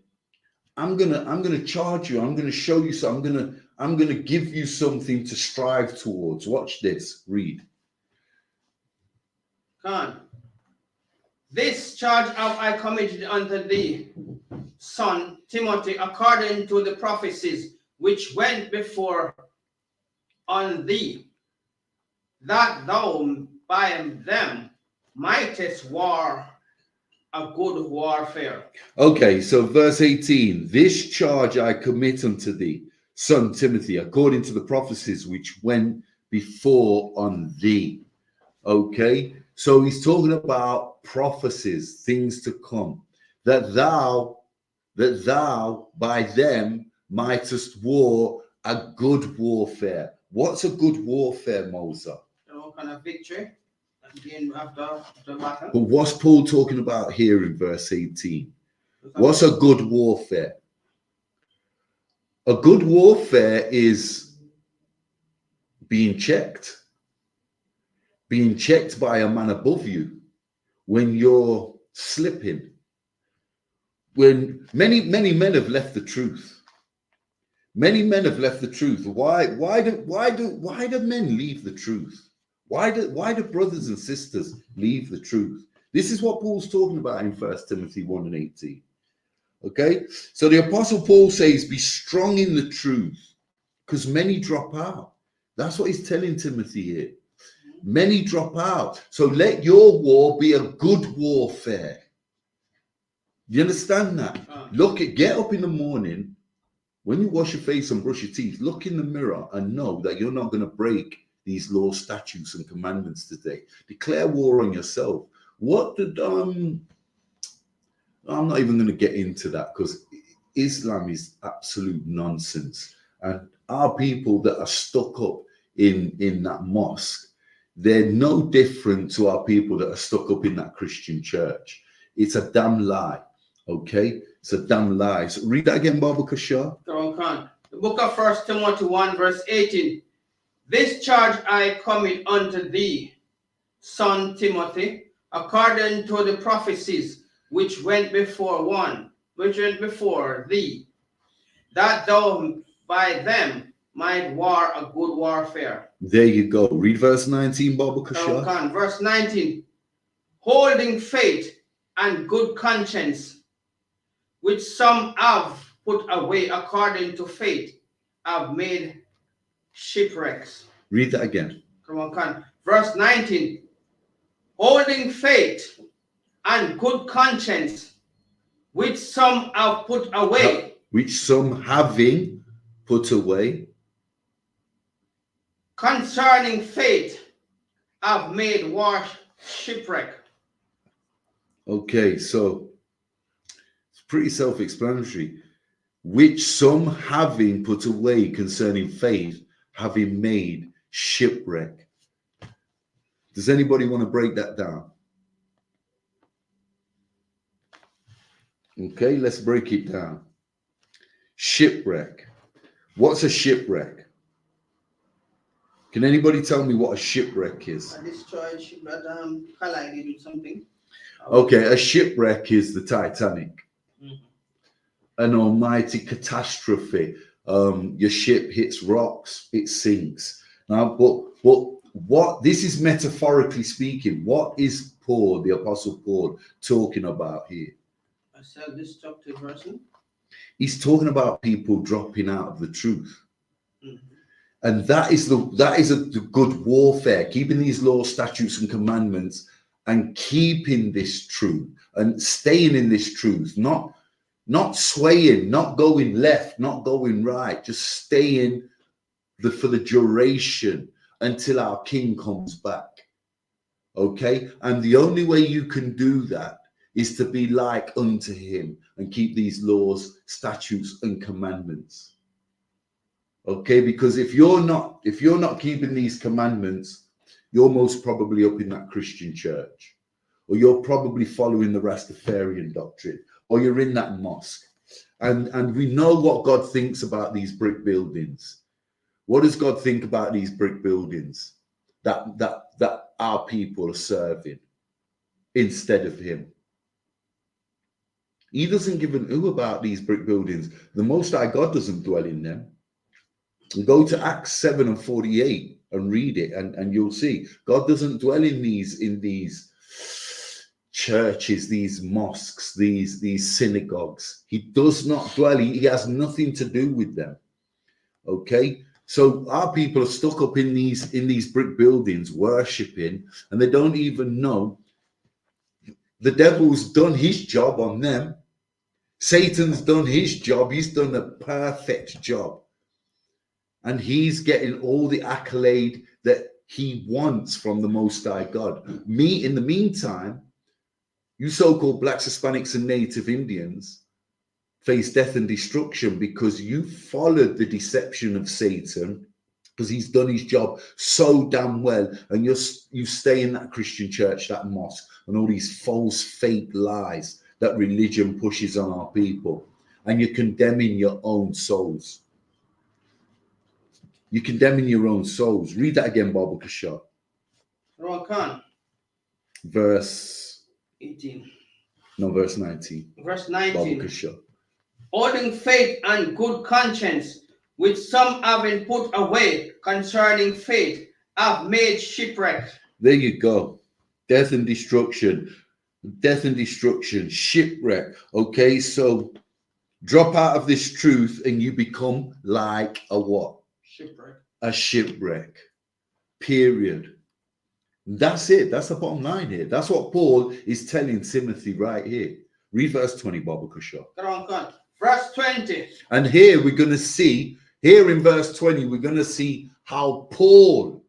A: I'm gonna charge you. I'm gonna show you. So I'm gonna give you something to strive towards. Watch this. Read.
F: This charge have I committed unto thee, son Timothy, according to the prophecies which went before on thee, that thou by them mightest war a good warfare.
A: Okay, so verse 18. This charge I commit unto thee, son Timothy, according to the prophecies which went before on thee. Okay, so he's talking about prophecies, things to come, that thou by them mightest war a good warfare. What's a good warfare, Moses?
F: Kind of victory after the battle.
A: But what's Paul talking about here in verse 18? What's a good warfare? A good warfare is being checked by a man above you when you're slipping. When many men have left the truth. Many men have left the truth. Why do men leave the truth? Why do brothers and sisters leave the truth? This is what Paul's talking about in 1 Timothy 1 and 18. Okay, so the Apostle Paul says, be strong in the truth, because many drop out. That's what he's telling Timothy here. Many drop out. So let your war be a good warfare. Do you understand that? Get up in the morning, when you wash your face and brush your teeth, look in the mirror and know that you're not going to break these laws, statutes, and commandments today. Declare war on yourself. What did I'm not even going to get into that, because Islam is absolute nonsense. And our people that are stuck up in that mosque, they're no different to our people that are stuck up in that Christian church. It's a damn lie. Okay? It's a damn lie. So read that again, Baba Kasha.
F: The book of 1 Timothy 1, verse 18. This charge I commit unto thee, son Timothy, according to the prophecies which went before thee, that thou by them might war a good warfare.
A: There you go. Read verse 19, Baba Kasha.
F: Verse 19. Holding faith and good conscience, which some have put away according to faith, have made shipwrecks.
A: Read that again.
F: Verse 19. Holding faith and good conscience, which some have put away.
A: Which some having put away.
F: Concerning faith, have made war shipwreck.
A: Okay, so it's pretty self-explanatory. Which some having put away concerning faith, having made shipwreck. Does anybody want to break that down? Okay, let's break it down. Shipwreck. What's a shipwreck? Can anybody tell me what a shipwreck is?
F: A destroyed ship that collided with something.
A: Okay, a shipwreck is the Titanic.
F: Mhm.
A: An almighty catastrophe. Your ship hits rocks, it sinks. Now, but what this is metaphorically speaking, what is Paul, the Apostle Paul, talking about here?
F: A self-destructive person.
A: He's talking about people dropping out of the truth.
F: Mhm.
A: And that is the good warfare, keeping these laws, statutes, and commandments, and keeping this truth and staying in this truth, not swaying, not going left, not going right, just staying for the duration until our King comes back. Okay? And the only way you can do that is to be like unto him and keep these laws, statutes, and commandments. Okay, because if you're not keeping these commandments, you're most probably up in that Christian church, or you're probably following the Rastafarian doctrine, or you're in that mosque. And we know what God thinks about these brick buildings. What does God think about these brick buildings that our people are serving instead of him? He doesn't give an ooh about these brick buildings. The Most High God doesn't dwell in them. Go to Acts 7 and 48 and read it, and you'll see God doesn't dwell in these churches, these mosques, these synagogues. He does not dwell. He has nothing to do with them. Okay, so our people are stuck up in these brick buildings worshiping, and they don't even know the devil's done his job on them. Satan's done his job. He's done a perfect job. And he's getting all the accolade that he wants from the Most High God. In the meantime, you so-called blacks, Hispanics, and Native Indians face death and destruction because you followed the deception of Satan, because he's done his job so damn well, and you stay in that Christian church, that mosque, and all these false, fake lies that religion pushes on our people, and you're condemning your own souls. You're condemning your own souls. Read that again, Baba Kashar. Verse
F: 18.
A: No, verse 19.
F: Verse
A: Baba
F: 19.
A: Kashar.
F: Holding faith and good conscience, which some having put away concerning faith, have made shipwreck.
A: There you go. Death and destruction. Death and destruction. Shipwreck. Okay, so drop out of this truth and you become like a what?
F: Shipwreck.
A: A shipwreck. Period. That's it. That's the bottom line here. That's what Paul is telling Timothy right here. Read verse 20, Baba Kashar.
F: Verse 20.
A: And here we're going to see, here in verse 20, we're going to see how Paul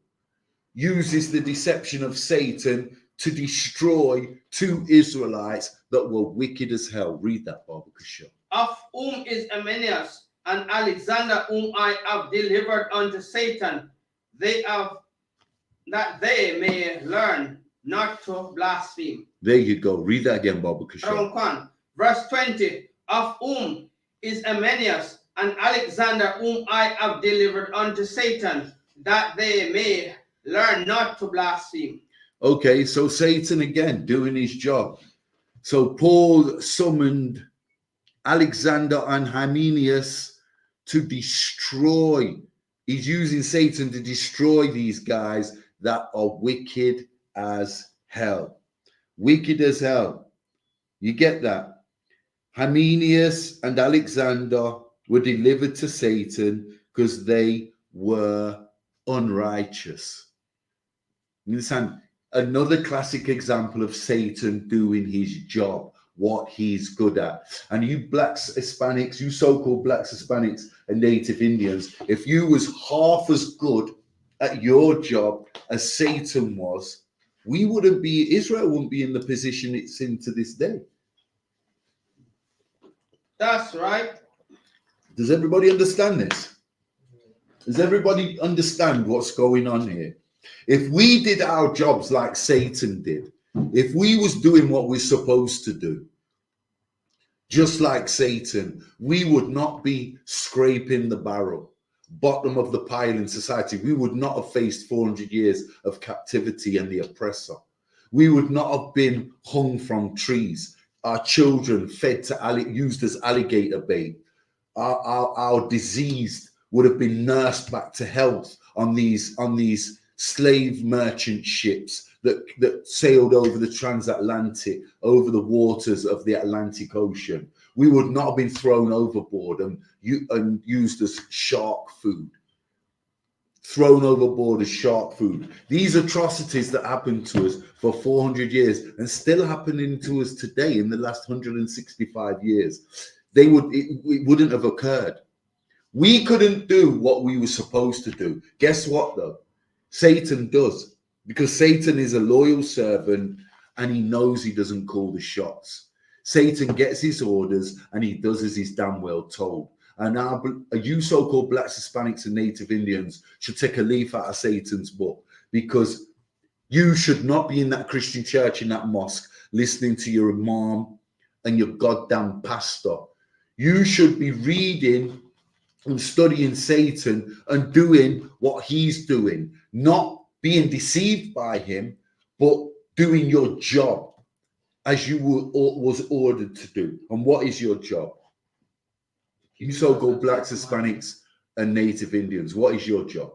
A: uses the deception of Satan to destroy two Israelites that were wicked as hell. Read that, Baba Kashar.
F: Of whom is Emenius and Alexander, whom I have delivered unto Satan, that they may learn not to blaspheme.
A: There you go. Read that again, Baba Kashar.
F: Verse 20. Of whom is Emenius and Alexander, whom I have delivered unto Satan, that they may learn not to blaspheme.
A: Okay, so Satan again doing his job. So Paul summoned Alexander and Hymenaeus to destroy. He's using Satan to destroy these guys that are wicked as hell. Wicked as hell. You get that? Hymenaeus and Alexander were delivered to Satan because they were unrighteous. You understand? Another classic example of Satan doing his job, what he's good at. And you blacks, Hispanics, you so-called blacks, Hispanics, and Native Indians, if you was half as good at your job as Satan was, Israel wouldn't be in the position it's in to this day.
F: That's right.
A: Does everybody understand this? Does everybody understand what's going on here? If we did our jobs like Satan did, if we was doing what we're supposed to do, just like Satan, we would not be scraping the barrel, bottom of the pile in society. We would not have faced 400 years of captivity and the oppressor. We would not have been hung from trees. Our children fed to used as alligator bait. Our diseased would have been nursed back to health on these slave merchant ships that sailed over the transatlantic, over the waters of the Atlantic Ocean. We would not have been thrown overboard and used as shark food. Thrown overboard as shark food. These atrocities that happened to us for 400 years and still happening to us today in the last 165 years, it wouldn't have occurred. We couldn't do what we were supposed to do. Guess what though? Satan does, because Satan is a loyal servant and he knows he doesn't call the shots. Satan gets his orders and he does as he's damn well told. And you so-called blacks, Hispanics and Native Indians should take a leaf out of Satan's book, because you should not be in that Christian church, in that mosque, listening to your imam and your goddamn pastor. You should be reading and studying Satan and doing what he's doing, not being deceived by him, but doing your job as you was ordered to do. And what is your job? You so-called blacks, Hispanics, and Native Indians, what is your job?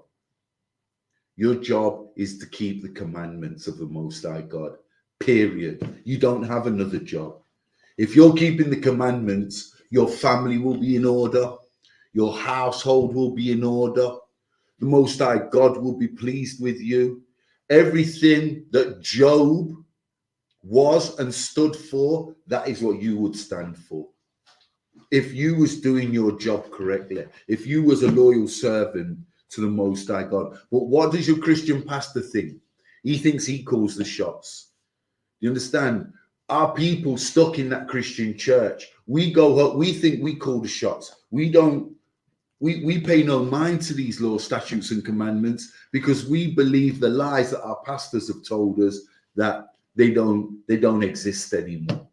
A: Your job is to keep the commandments of the Most High God, period. You don't have another job. If you're keeping the commandments, your family will be in order. Your household will be in order. The Most High God will be pleased with you. Everything that Job was and stood for, that is what you would stand for. If you was doing your job correctly, if you was a loyal servant to the Most High God. But what does your Christian pastor think? He thinks he calls the shots. You understand? Our people stuck in that Christian church, we go up, we think we call the shots. We pay no mind to these laws, statutes, and commandments, because we believe the lies that our pastors have told us, that they don't exist anymore.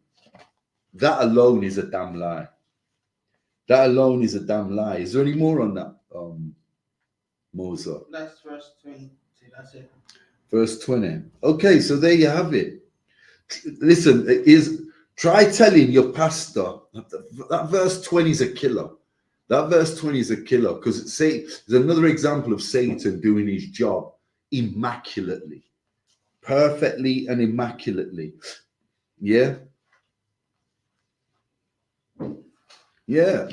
A: That alone is a damn lie. That alone is a damn lie. Is there any more on that, Moser?
F: That's verse 20. That's it.
A: Verse 20. Okay, so there you have it. Listen, try telling your pastor that verse 20 is a killer. That verse 20 is a killer, because it's another example of Satan doing his job immaculately, perfectly and immaculately. Yeah. Yeah.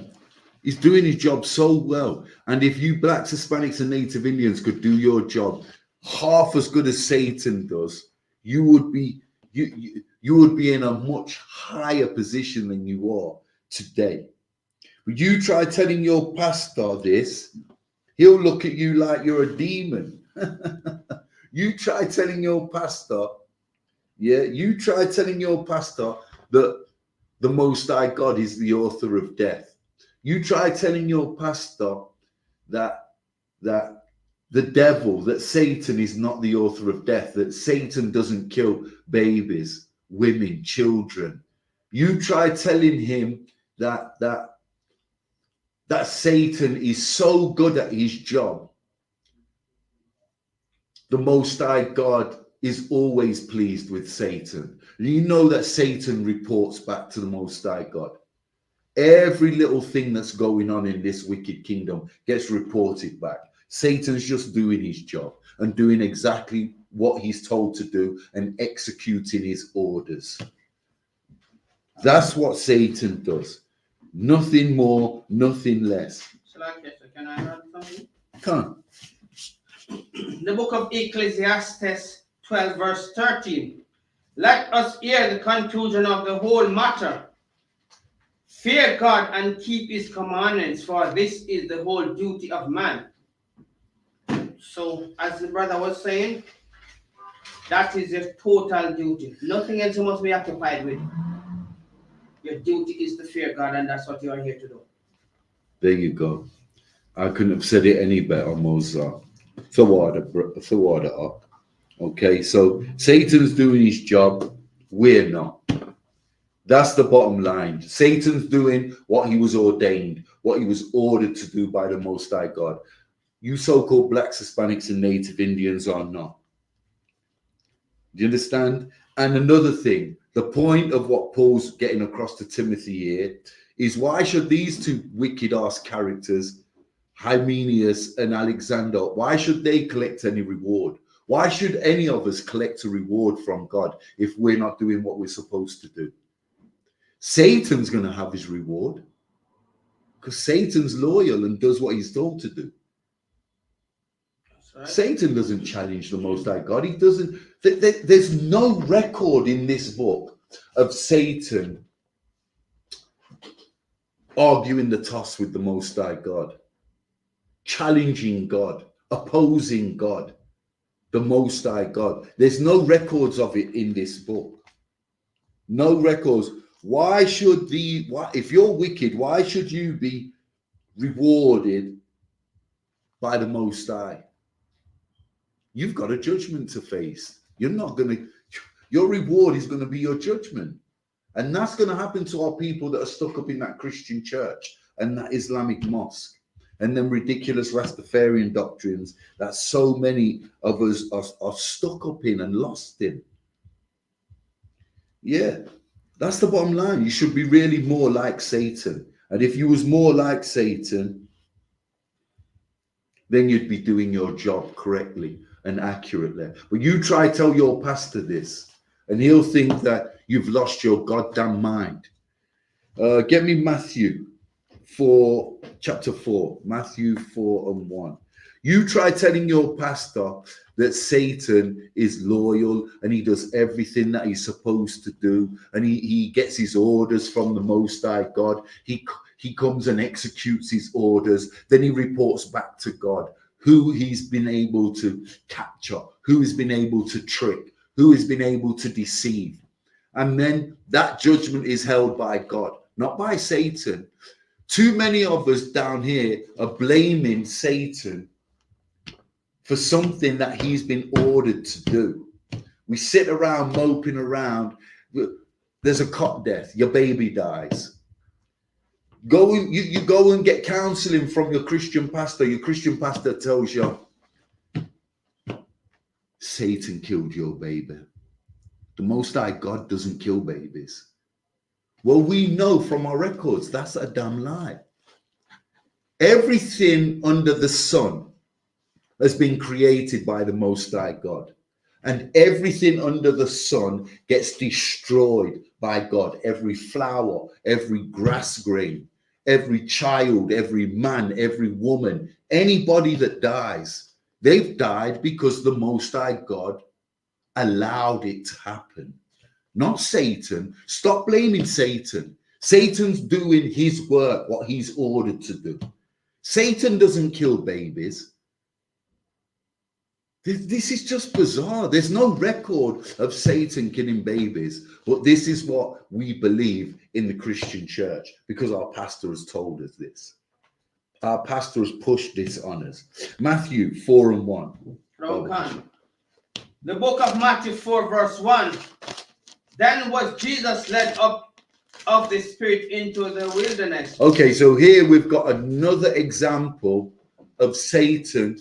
A: He's doing his job so well. And if you blacks, Hispanics, and Native Indians could do your job half as good as Satan does, you would be in a much higher position than you are today. But you try telling your pastor this, he'll look at you like you're a demon. You try telling your pastor, you try telling your pastor that the Most High God is the author of death. You try telling your pastor that the devil, that Satan is not the author of death, that Satan doesn't kill babies, women, children. You try telling him that Satan is so good at his job. The Most High God is always pleased with Satan. You know that Satan reports back to the Most High God. Every little thing that's going on in this wicked kingdom gets reported back. Satan's just doing his job and doing exactly what he's told to do and executing his orders. That's what Satan does. Nothing more, nothing less.
F: Can I add something?
A: Come.
F: The book of Ecclesiastes 12 verse 13. Let us hear the conclusion of the whole matter. Fear God and keep his commandments, for this is the whole duty of man. So, as the brother was saying, that is your total duty. Nothing else you must be occupied with. Your duty is to fear God, and that's what you are here to do.
A: There you go. I couldn't have said it any better, Mozart. Thawada up. Okay, so Satan's doing his job, we're not. That's the bottom line. Satan's doing what he was ordained, what he was ordered to do by the Most High God. You so-called blacks, Hispanics, and Native Indians are not. Do you understand? And another thing, the point of what Paul's getting across to Timothy here is, why should these two wicked-ass characters, Hymenaeus and Alexander, why should they collect any reward? Why should any of us collect a reward from God if we're not doing what we're supposed to do? Satan's going to have his reward because Satan's loyal and does what he's told to do. Right. Satan doesn't challenge the Most High God. He doesn't. There's no record in this book of Satan arguing the toss with the Most High God, challenging God, opposing God, the Most High God. There's no records of it in this book. No records. Why should if you're wicked, why should you be rewarded by the Most High? You've got a judgment to face. Your reward is going to be your judgment. And that's going to happen to our people that are stuck up in that Christian church and that Islamic mosque and them ridiculous Rastafarian doctrines that so many of us are stuck up in and lost in. Yeah, that's the bottom line. You should be really more like Satan. And if you was more like Satan, then you'd be doing your job correctly and accurately. But you try to tell your pastor this, and he'll think that you've lost your goddamn mind. Get me Matthew 4, chapter 4, Matthew 4:1. You try telling your pastor that Satan is loyal and he does everything that he's supposed to do, and he gets his orders from the Most High God. He comes and executes his orders. Then he reports back to God who he's been able to capture, who he's been able to trick, who has been able to deceive. And then that judgment is held by God, not by Satan. Too many of us down here are blaming Satan for something that he's been ordered to do. We sit around moping around. There's a cot death, your baby dies. You go and get counseling from your Christian pastor. Your Christian pastor tells you, Satan killed your baby. The Most High God doesn't kill babies. Well, we know from our records that's a damn lie. Everything under the sun has been created by the Most High God. And everything under the sun gets destroyed by God. Every flower, every grass grain, every child, every man, every woman, anybody that dies, they've died because the Most High God allowed it to happen. Not Satan. Stop blaming Satan. Satan's doing his work, what he's ordered to do. Satan doesn't kill babies. This is just bizarre. There's no record of Satan killing babies, but this is what we believe in the Christian church because our pastor has told us this. Our pastor has pushed this on us. Matthew 4:1.
F: The book of Matthew 4 verse 1. Then was Jesus led up of the Spirit into the wilderness.
A: Okay, so here we've got another example of Satan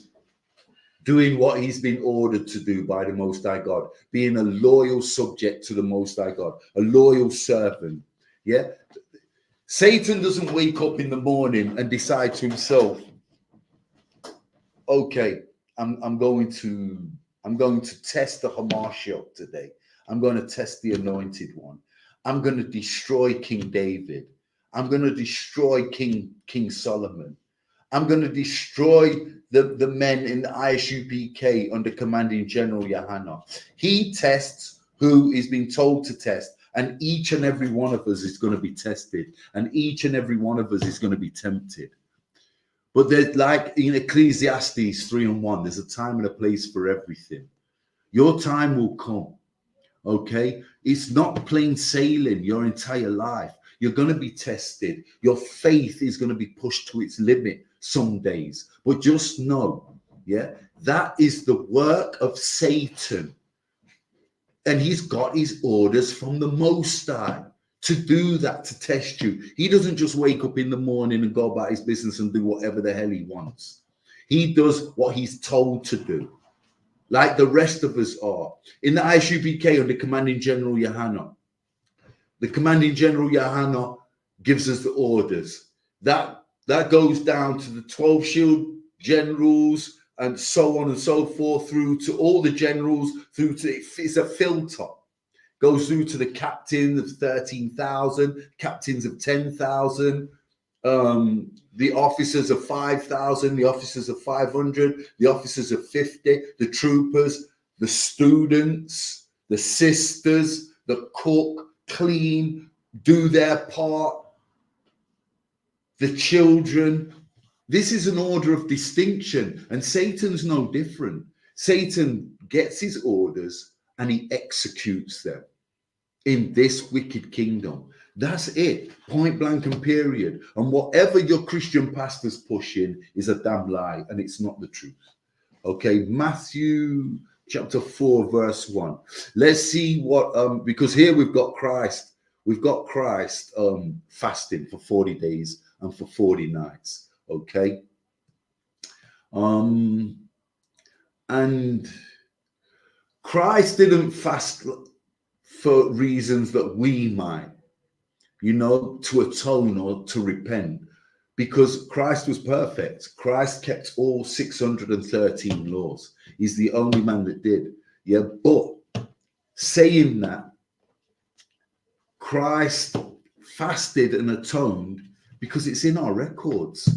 A: doing what he's been ordered to do by the Most High God, being a loyal subject to the Most High God, a loyal servant. Yeah, Satan doesn't wake up in the morning and decide to himself, okay, I'm going to test the Hamashiach today. I'm going to test the Anointed One. I'm going to destroy King David. I'm going to destroy King Solomon. I'm going to destroy the men in the I.S.U.P.K under commanding General YAHANNA. He tests who is being told to test, and each and every one of us is going to be tested, and each and every one of us is going to be tempted. But there's, like in Ecclesiastes 3:1, there's a time and a place for everything. Your time will come, okay? It's not plain sailing your entire life. You're going to be tested. Your faith is going to be pushed to its limit some days. But just know, yeah, that is the work of Satan. And he's got his orders from the Most High to do that, to test you. He doesn't just wake up in the morning and go about his business and do whatever the hell he wants. He does what he's told to do, like the rest of us are. In the I.S.U.P.K under Commanding General YAHANNA, the Commanding General YAHANNA gives us the orders. That goes down to the 12 shield generals and so on and so forth, through to all the generals, through to, it's a filter. Goes through to the captains of 13,000, captains of 10,000, the officers of 5,000, the officers of 500, the officers of 50, the troopers, the students, the sisters, the cook, clean, do their part, the children. This is an order of distinction, and Satan's no different. Satan gets his orders and he executes them in this wicked kingdom. That's it, point blank and period. And whatever your Christian pastors push in is a damn lie, and it's not the truth. Okay, Matthew chapter 4 verse 1. Let's see what because here we've got Christ fasting for 40 days and for 40 nights. Okay, and Christ didn't fast for reasons that we might, to atone or to repent, because Christ was perfect. Christ kept all 613 laws. He's the only man that did. Yeah, but saying that, Christ fasted and atoned because it's in our records.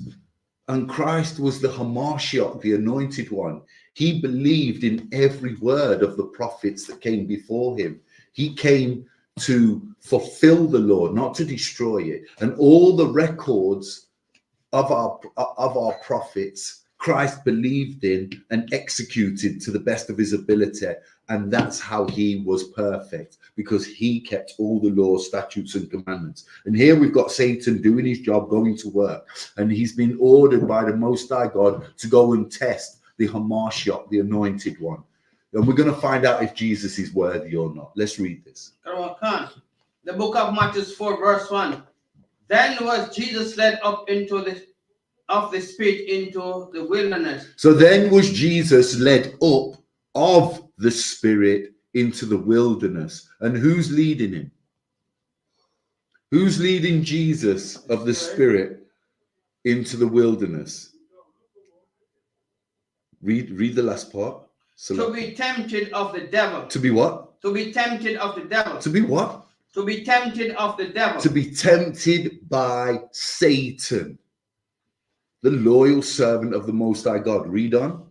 A: And Christ was the Hamashiach, the anointed one. He believed in every word of the prophets that came before him. He came to fulfill the law, not to destroy it. And all the records of our prophets, Christ believed in and executed to the best of his ability. And that's how he was perfect, because he kept all the laws, statutes, and commandments. And here we've got Satan doing his job, going to work. And he's been ordered by the Most High God to go and test the Hamashiach, the anointed one. And we're going to find out if Jesus is worthy or not. Let's read this.
F: The book of Matthew 4 verse 1. Then was Jesus led up into the Spirit into the wilderness.
A: So then was Jesus led up of the Spirit into the wilderness. And who's leading him? Who's leading Jesus of the Spirit into the wilderness? Read the last part.
F: To be tempted of the devil.
A: To be what?
F: To be tempted of the devil.
A: To be what?
F: To be tempted of the devil.
A: To be tempted by Satan, the loyal servant of the Most High God. Read on.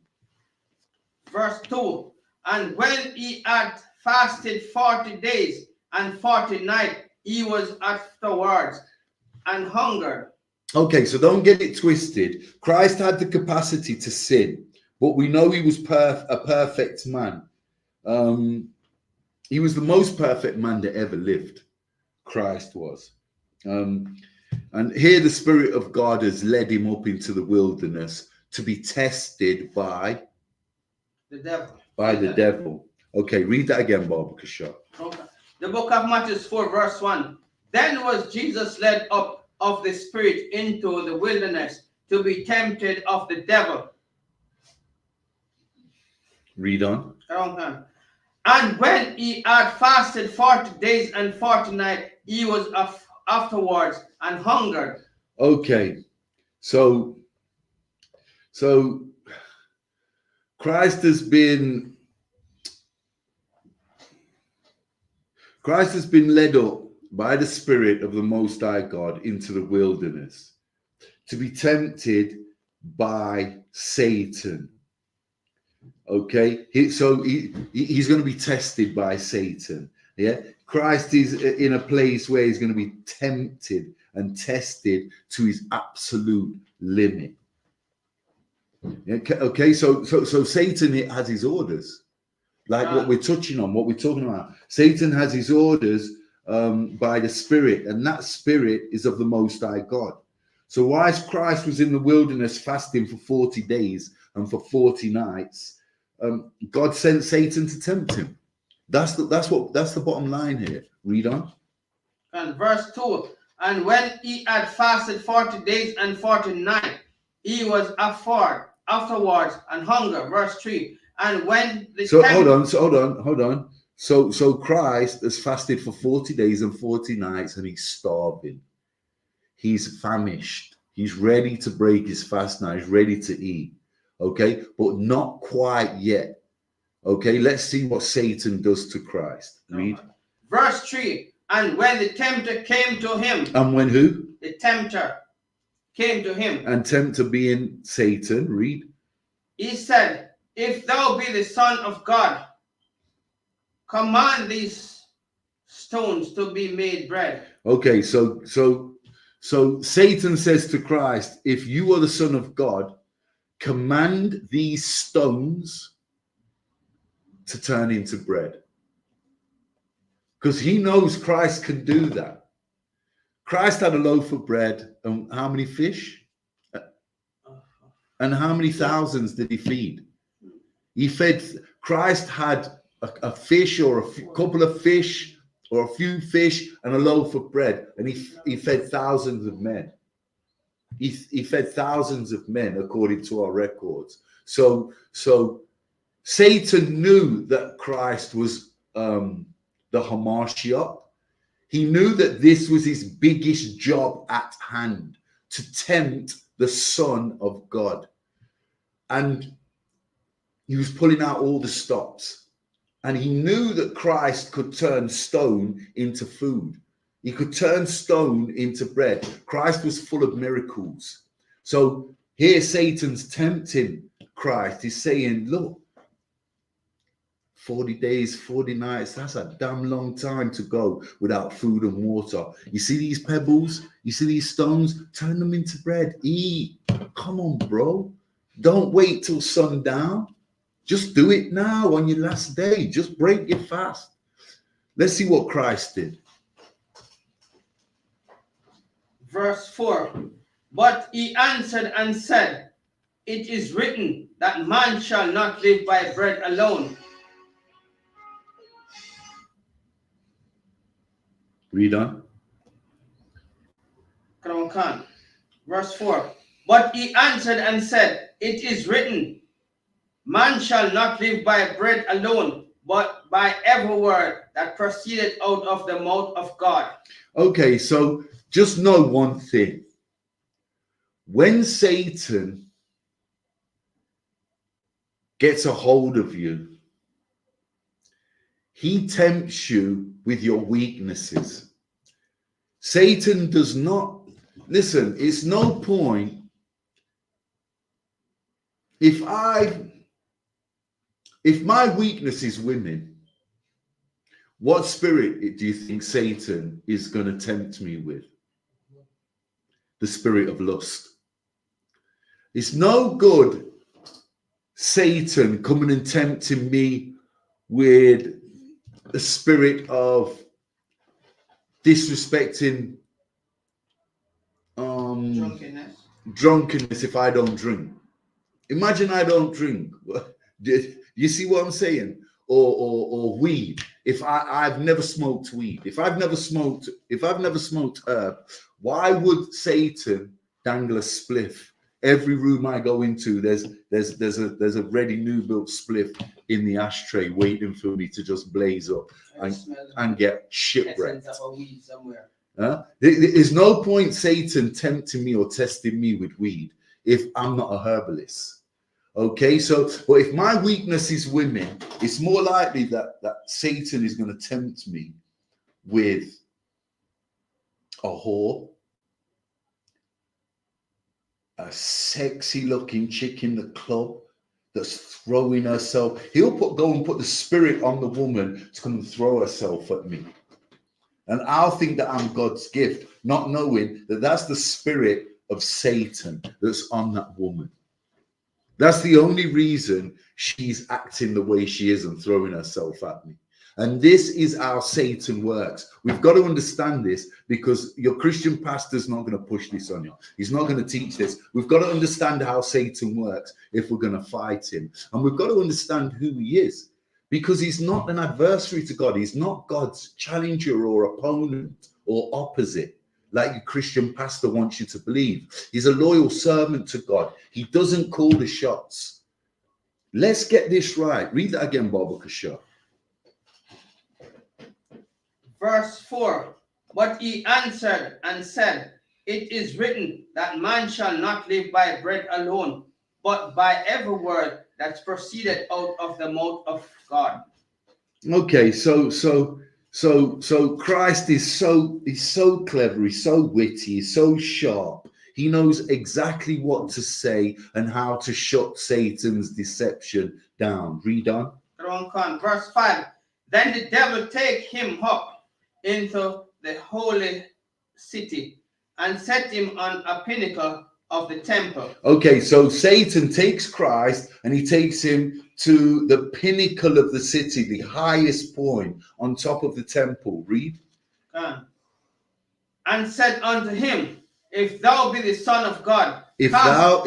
F: Verse 2. And when he had fasted 40 days and 40 nights, he was afterwards and hungered. Okay,
A: so don't get it twisted. Christ had the capacity to sin, but we know he was a perfect man. He was the most perfect man that ever lived. Christ was. And here the Spirit of God has led him up into the wilderness to be tested by
F: the devil.
A: By the devil. Okay, read that again, Baba Kasha.
F: Okay. The book of Matthew 4 verse 1. Then was Jesus led up of the Spirit into the wilderness to be tempted of the devil.
A: Read on.
F: And when he had fasted 40 days and 40 nights, he was afterwards and hungered.
A: Okay, so Christ has been led up by the Spirit of the Most High God into the wilderness to be tempted by Satan. Okay, he's going to be tested by Satan. Yeah, Christ is in a place where he's going to be tempted and tested to his absolute limit. Okay, so Satan has his orders, like what we're touching on, what we're talking about. Satan has his orders by the Spirit, and that Spirit is of the Most High God. So whilst Christ was in the wilderness fasting for 40 days and for 40 nights, God sent Satan to tempt him. That's the bottom line here. Read on.
F: And verse 2, and when he had fasted 40 days and 40 nights, he was afterwards and hunger. Verse 3, and when the
A: hold on. So Christ has fasted for 40 days and 40 nights and he's starving. He's famished. He's ready to break his fast now. He's ready to eat. Okay, but not quite yet. Okay, let's see what Satan does to Christ. Read.
F: Verse 3, and when the tempter came to him.
A: And when who?
F: The tempter came to him.
A: And tempter being Satan. Read.
F: He said, if thou be the Son of God, command these stones to be made bread.
A: Okay, so Satan says to Christ, if you are the Son of God, command these stones to turn into bread. Because he knows Christ can do that. Christ had a loaf of bread and how many fish? And how many thousands did he feed? He fed, Christ had a fish or a couple of fish or a few fish and a loaf of bread, and he fed thousands of men. He fed thousands of men according to our records. So Satan knew that Christ was the Hamashiach. He knew that this was his biggest job at hand, to tempt the Son of God. And he was pulling out all the stops. And he knew that Christ could turn stone into food. He could turn stone into bread. Christ was full of miracles. So here Satan's tempting Christ. He's saying, look, 40 days, 40 nights, that's a damn long time to go without food and water. You see these pebbles? You see these stones? Turn them into bread. Eat. Come on, bro. Don't wait till sundown. Just do it now on your last day. Just break your fast. Let's see what Christ did.
F: Verse 4, but he answered and said, it is written that man shall not live by bread alone.
A: Read on.
F: Verse 4, but he answered and said, it is written, man shall not live by bread alone, but by every word that proceeded out of the mouth of God.
A: Okay, so just know one thing. When Satan gets a hold of you, he tempts you with your weaknesses. Satan does not, listen, it's no point if my weakness is women, what spirit do you think Satan is going to tempt me with? The spirit of lust. It's no good Satan coming and tempting me with the spirit of disrespecting drunkenness if I don't drink. Imagine I don't drink. You see what I'm saying? Or weed. If I've never smoked weed, if I've never smoked herb, why would Satan dangle a spliff? Every room I go into, there's a ready new built spliff in the ashtray waiting for me to just blaze up and get shipwrecked. There's no point Satan tempting me or testing me with weed if I'm not a herbalist. Okay, so but if my weakness is women, it's more likely that Satan is going to tempt me with a whore, a sexy looking chick in the club that's throwing herself. He'll go and put the spirit on the woman to come and throw herself at me. And I'll think that I'm God's gift, not knowing that that's the spirit of Satan that's on that woman. That's the only reason she's acting the way she is and throwing herself at me. And this is how Satan works. We've got to understand this, because your Christian pastor's not going to push this on you. He's not going to teach this. We've got to understand how Satan works if we're going to fight him. And we've got to understand who he is, because he's not an adversary to God. He's not God's challenger or opponent or opposite, like your Christian pastor wants you to believe. He's a loyal servant to God. He doesn't call the shots. Let's get this right. Read that again, Baba Kasha.
F: Verse 4. But he answered and said, it is written that man shall not live by bread alone, but by every word that proceeded out of the mouth of God.
A: Okay, so Christ is so clever, he's so witty, he's so sharp. He knows exactly what to say and how to shut Satan's deception down. Read on.
F: Verse 5. Then the devil take him up into the holy city and set him on a pinnacle of the temple.
A: Okay, so Satan takes Christ and he takes him to the pinnacle of the city, the highest point on top of the temple. Read.
F: And said unto him, if thou be the Son of God.
A: If thou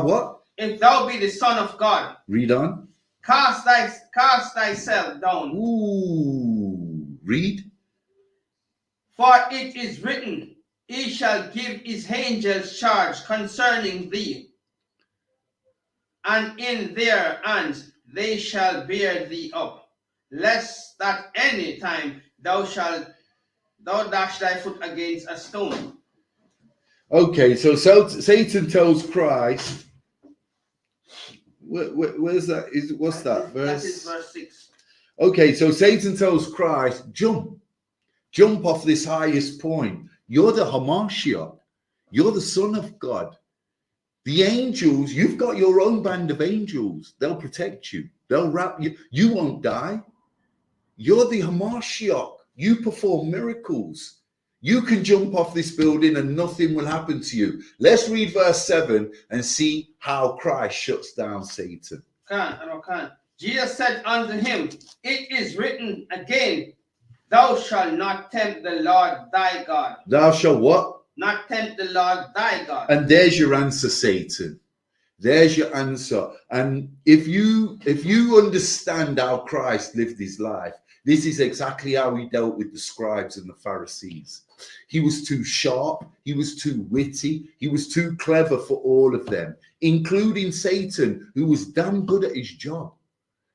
A: what?
F: If thou be the Son of God.
A: Read on.
F: Cast thyself down.
A: Ooh. Read.
F: For it is written, he shall give his angels charge concerning thee, and in their hands they shall bear thee up, lest that any time thou dash thy foot against a stone.
A: Okay, so Satan tells Christ, where's that? What's that? Verse?
F: That is verse 6.
A: Okay, so Satan tells Christ, jump off this highest point. You're the Hamashiach. You're the Son of God. The angels, you've got your own band of angels. They'll protect you. They'll wrap you. You won't die. You're the Hamashiach. You perform miracles. You can jump off this building and nothing will happen to you. Let's read verse 7 and see how Christ shuts down Satan.
F: Jesus said unto him, it is written again, thou shalt not tempt the Lord thy God.
A: Thou shalt what?
F: Not tempt the Lord thy God.
A: And there's your answer, Satan. There's your answer. And if you understand how Christ lived his life, this is exactly how he dealt with the scribes and the Pharisees. He was too sharp. He was too witty. He was too clever for all of them, including Satan, who was damn good at his job.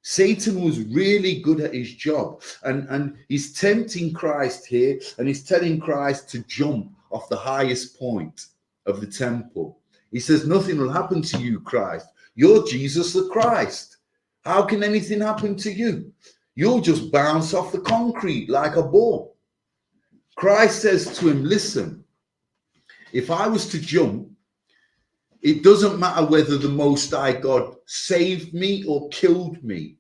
A: Satan was really good at his job. And he's tempting Christ here, and he's telling Christ to jump off the highest point of the temple. He says, nothing will happen to you, Christ. You're Jesus the Christ. How can anything happen to you? You'll just bounce off the concrete like a ball. Christ says to him, listen, if I was to jump, it doesn't matter whether the Most High God saved me or killed me.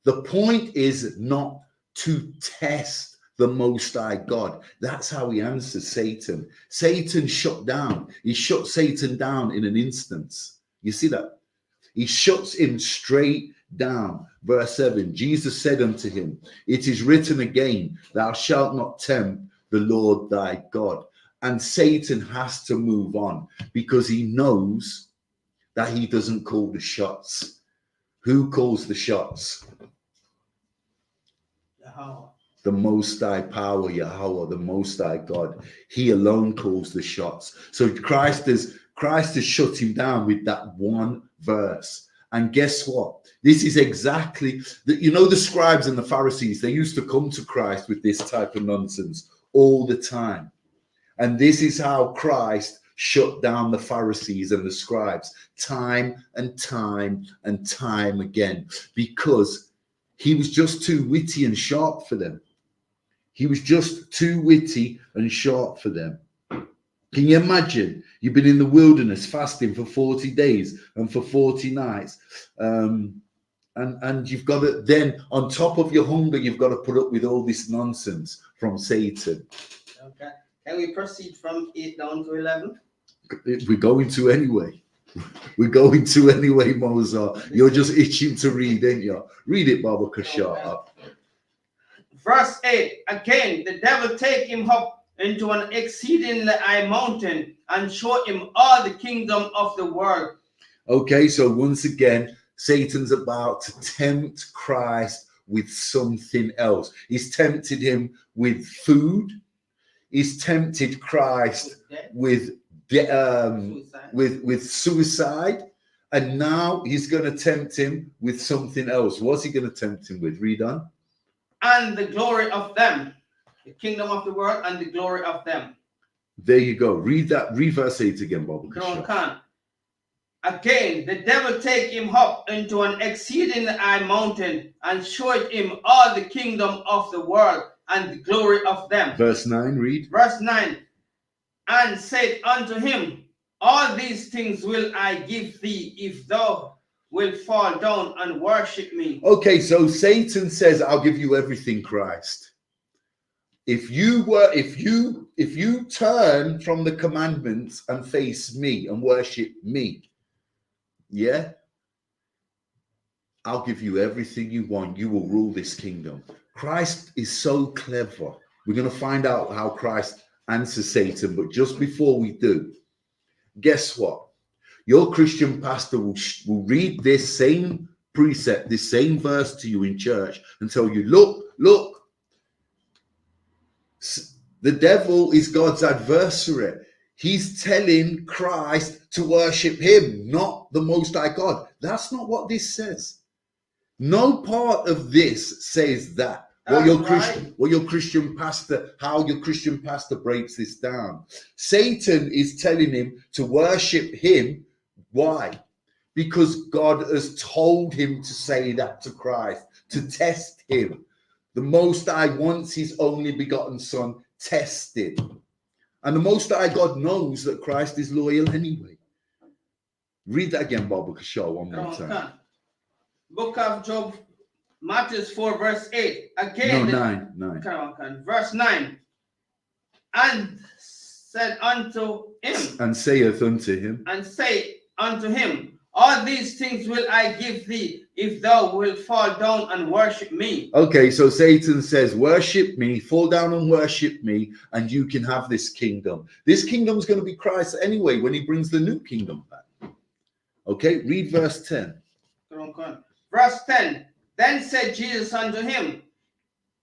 A: The point is not to test the Most High God. That's how he answers Satan. Satan shut down. He shut Satan down in an instance. You see that? He shuts him straight down. Verse 7, Jesus said unto him, it is written again, thou shalt not tempt the Lord thy God. And Satan has to move on because he knows that he doesn't call the shots. Who calls the shots?
F: Yahweh.
A: The Most High Power, Yahweh, the Most High God. He alone calls the shots. So Christ has shut him down with that one verse. And guess what? This is exactly, the scribes and the Pharisees, they used to come to Christ with this type of nonsense all the time. And this is how Christ shut down the Pharisees and the scribes time and time and time again, because he was just too witty and sharp for them. He was just too witty and sharp for them. Can you imagine? You've been in the wilderness fasting for 40 days and for 40 nights. And you've got to, then on top of your hunger, you've got to put up with all this nonsense from Satan.
F: Okay. Can we proceed from 8 down to 11?
A: We're going to anyway. We're going to anyway, Mozart. You're just itching to read, ain't you? Read it, Baba Kashar.
F: Verse 8. Again, the devil take him up into an exceedingly high mountain and show him all the kingdom of the world.
A: Okay, so once again, Satan's about to tempt Christ with something else. He's tempted him with food. He's tempted Christ with suicide, and now he's going to tempt him with something else. What's he going to tempt him with? Read on.
F: And the glory of them, the kingdom of the world, and the glory of them.
A: There you go. Read that. Read verse 8 again, Bob.
F: Again, the devil take him up into an exceeding high mountain and showed him all the kingdom of the world and the glory of them.
A: Verse 9, read.
F: Verse 9. And said unto him, all these things will I give thee, if thou wilt fall down and worship me.
A: Okay, so Satan says, I'll give you everything, Christ. If you turn from the commandments and face me and worship me, yeah, I'll give you everything you want. You will rule this kingdom. Christ is so clever. We're going to find out how Christ answers Satan. But just before we do, guess what? Your Christian pastor will read this same precept, this same verse to you in church and tell you, look, the devil is God's adversary. He's telling Christ to worship him, not the Most High God. That's not what this says. No part of how your Christian pastor breaks this down. Satan is telling him to worship him. Why? Because God has told him to say that to Christ, to test him. The Most High wants his only begotten Son tested. And the Most High God knows that Christ is loyal anyway. Read that again, Baba Kashaw, one more time.
F: Book of Job, Matthew 4, verse 8. Again,
A: 9.
F: Verse 9. And said unto him.
A: And saith unto him.
F: And say unto him, all these things will I give thee, if thou wilt fall down and worship me.
A: Okay, so Satan says, worship me, fall down and worship me, and you can have this kingdom. This kingdom is going to be Christ anyway when he brings the new kingdom back. Okay, read verse 10.
F: Verse 10. Then said Jesus unto him,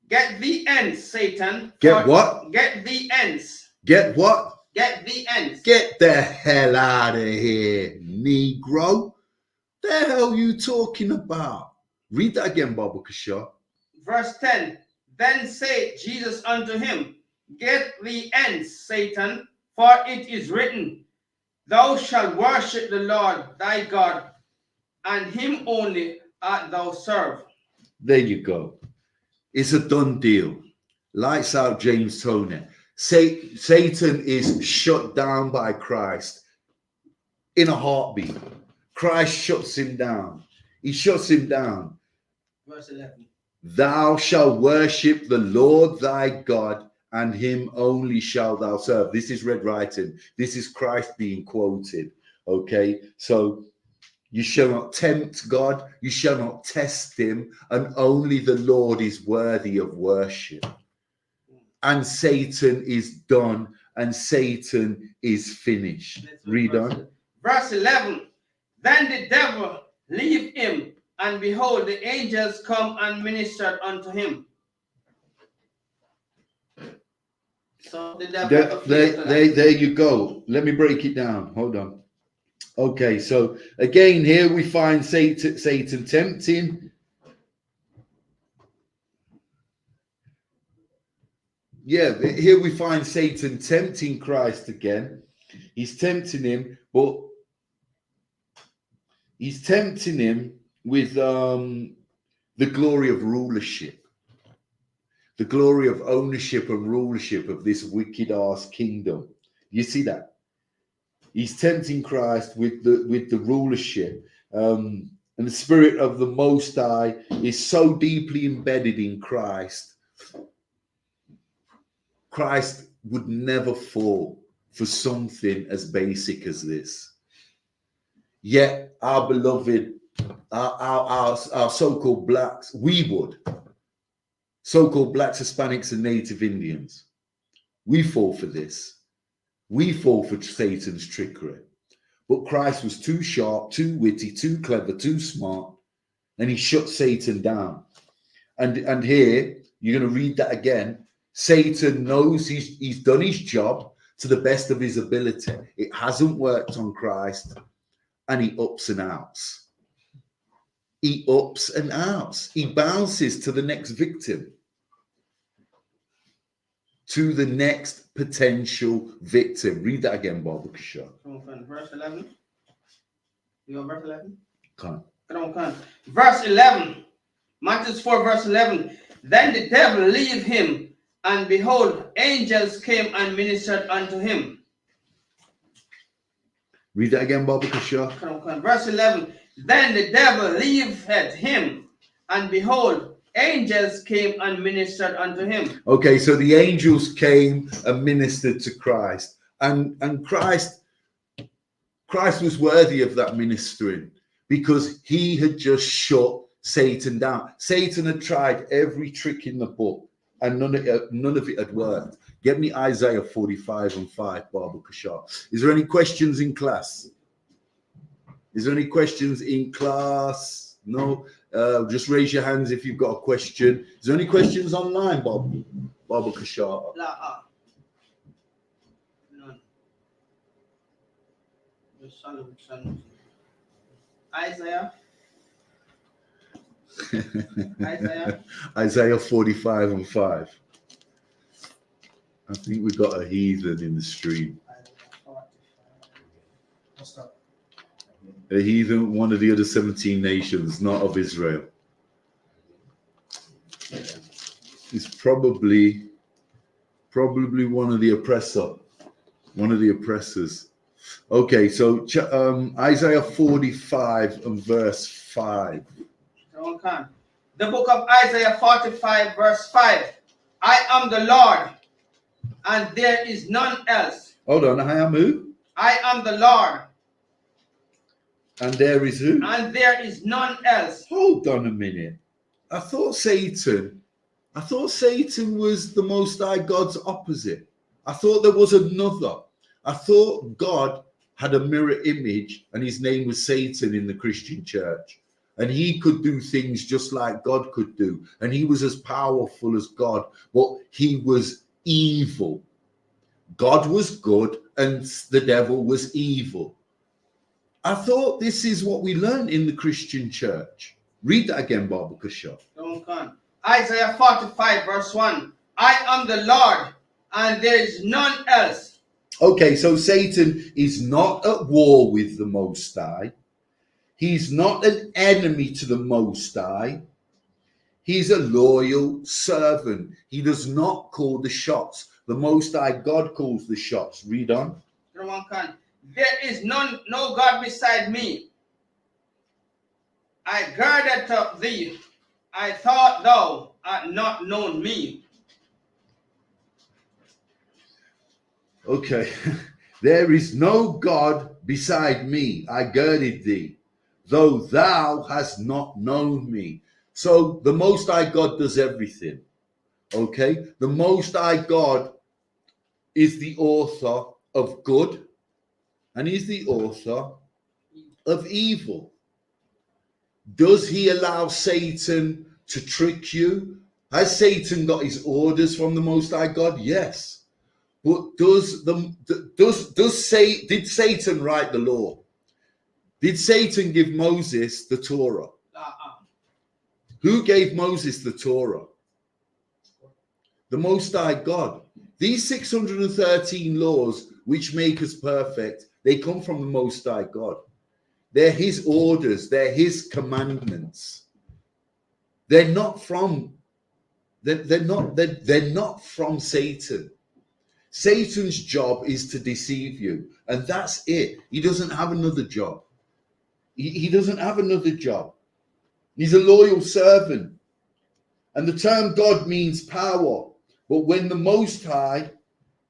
F: get thee hence, Satan.
A: Get what?
F: Get thee hence.
A: Get what?
F: Get thee hence.
A: Get the hell out of here, Negro. The hell you talking about? Read that again, Baba Kashaw.
F: Verse 10. Then said Jesus unto him, get thee hence, Satan, for it is written, thou shalt worship the Lord thy God, and him only art thou serve.
A: There you go. It's a done deal. Lights out, James Tony. Satan is shut down by Christ in a heartbeat. Christ shuts him down. He shuts him down.
F: Verse 11.
A: Thou shalt worship the Lord thy God, and him only shalt thou serve. This is red writing. This is Christ being quoted. Okay, so you shall not tempt God, you shall not test him, and only the Lord is worthy of worship. And Satan is done, and Satan is finished. Read on.
F: Verse 11. Then the devil leave him, and behold, the angels come and ministered unto him. So the devil
A: there you go. Let me break it down. Hold on. Okay, so again, here we find Satan tempting. Yeah, here we find Satan tempting Christ again. He's tempting him, but he's tempting him with the glory of rulership, the glory of ownership and rulership of this wicked ass kingdom. You see that? He's tempting Christ with the rulership, and the spirit of the Most High is so deeply embedded in Christ. Christ would never fall for something as basic as this. Yet our beloved, our so-called blacks, we would. so-called blacks, Hispanics, and Native Indians. We fall for this. We fall for Satan's trickery. But Christ was too sharp, too witty, too clever, too smart, and he shut Satan down. And here, you're going to read that again. Satan knows he's done his job to the best of his ability. It hasn't worked on Christ, and he ups and outs. He ups and outs. He bounces to the next victim. To the next potential victim. Read that again, Barbara Kasha.
F: Come on, verse 11. You on verse 11?
A: Come
F: on. Verse 11. Matthew 4, verse 11. Then the devil leave him, and behold, angels came and ministered unto him.
A: Read that again, Barbara Kasha.
F: Come on. Verse 11. Then the devil leaveth him, and behold, angels came and ministered unto him.
A: Okay, so the angels came and ministered to Christ, and Christ was worthy of that ministering because he had just shut Satan down. Satan had tried every trick in the book, and none of it had worked. Get me Isaiah 45 and 5, Barbara Kasha. Is there any questions in class? Is there any questions in class? No? Just raise your hands if you've got a question. Is there any questions online, Barbara Kasha?
F: None. Isaiah.
A: Isaiah 45 and 5. I think we got a heathen in the stream.
G: What's that?
A: A heathen, one of the other 17 nations, not of Israel. He's probably one of the oppressors. Okay, so Isaiah 45 and verse 5.
F: The book of Isaiah 45 verse 5. I am the Lord, and there is none else.
A: Hold on, I am who?
F: I am the Lord.
A: And there is who?
F: And there is none else.
A: Hold on a minute. I thought Satan was the Most High God's opposite. I thought there was another. I thought God had a mirror image and his name was Satan in the Christian church. And he could do things just like God could do. And he was as powerful as God, but he was evil. God was good and the devil was evil. I thought this is what we learn in the Christian church. Read that again, Barbara Kasha.
F: Isaiah 45 verse 1. I am the Lord, and there is none else.
A: Okay, so Satan is not at war with the Most High. He's not an enemy to the Most High. He's a loyal servant. He does not call the shots. The Most High God calls the shots. Read on.
F: There is no God beside me. I girded up thee. I thought thou art not known me.
A: Okay. There is no God beside me. I girded thee, though thou hast not known me. So the Most High God does everything. Okay. The Most High God is the author of good, and he's the author of evil. Does he allow Satan to trick you? Has Satan got his orders from the Most High God? Yes. But did Satan write the law? Did Satan give Moses the Torah? Who gave Moses the Torah? The Most High God. These 613 laws which make us perfect, they come from the Most High God. They're his orders, they're his commandments. They're not from Satan. Satan's job is to deceive you, and that's it. He doesn't have another job. He doesn't have another job. He's a loyal servant. And the term God means power. But when the Most High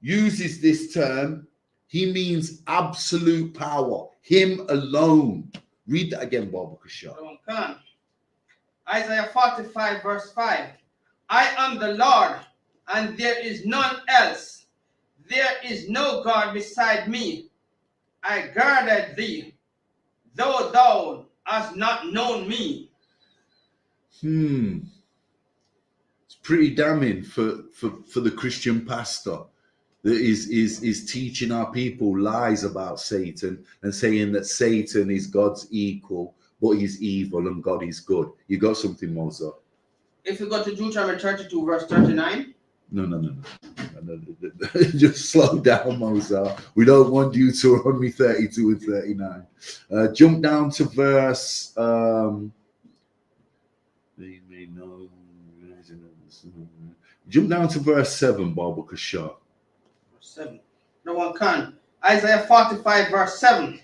A: uses this term, he means absolute power. Him alone. Read that again, Barbara Kasha.
F: Isaiah 45 verse 5. I am the Lord, and there is none else. There is no God beside me. I guarded thee, though thou hast not known me.
A: It's pretty damning for the Christian pastor that is teaching our people lies about Satan and saying that Satan is God's equal, but he's evil and God is good. You got something, Moses?
F: If you go to Deuteronomy 32, verse 39.
A: No. Just slow down, Moses. We don't want Deuteronomy 32 and 39. Jump down to verse. Jump down to verse 7, Baba Kasha.
F: 7. No one can. Isaiah 45, verse 7.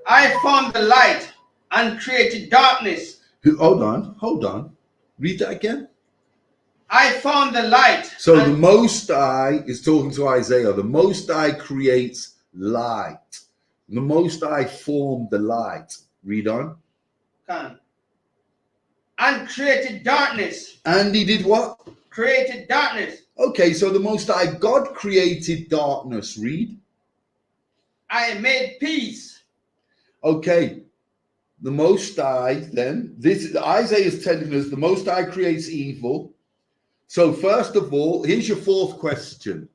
F: I formed the light and created darkness.
A: Hold on. Read that again.
F: I formed the light.
A: So the Most High is talking to Isaiah. The Most High creates light. The Most High formed the light. Read on.
F: Can. And created darkness.
A: And he did what?
F: Created darkness.
A: Okay, so the Most High God created darkness. Read.
F: I made peace.
A: Okay, the Most High then, this Isaiah is telling us the Most High creates evil. So first of all, here's your fourth question.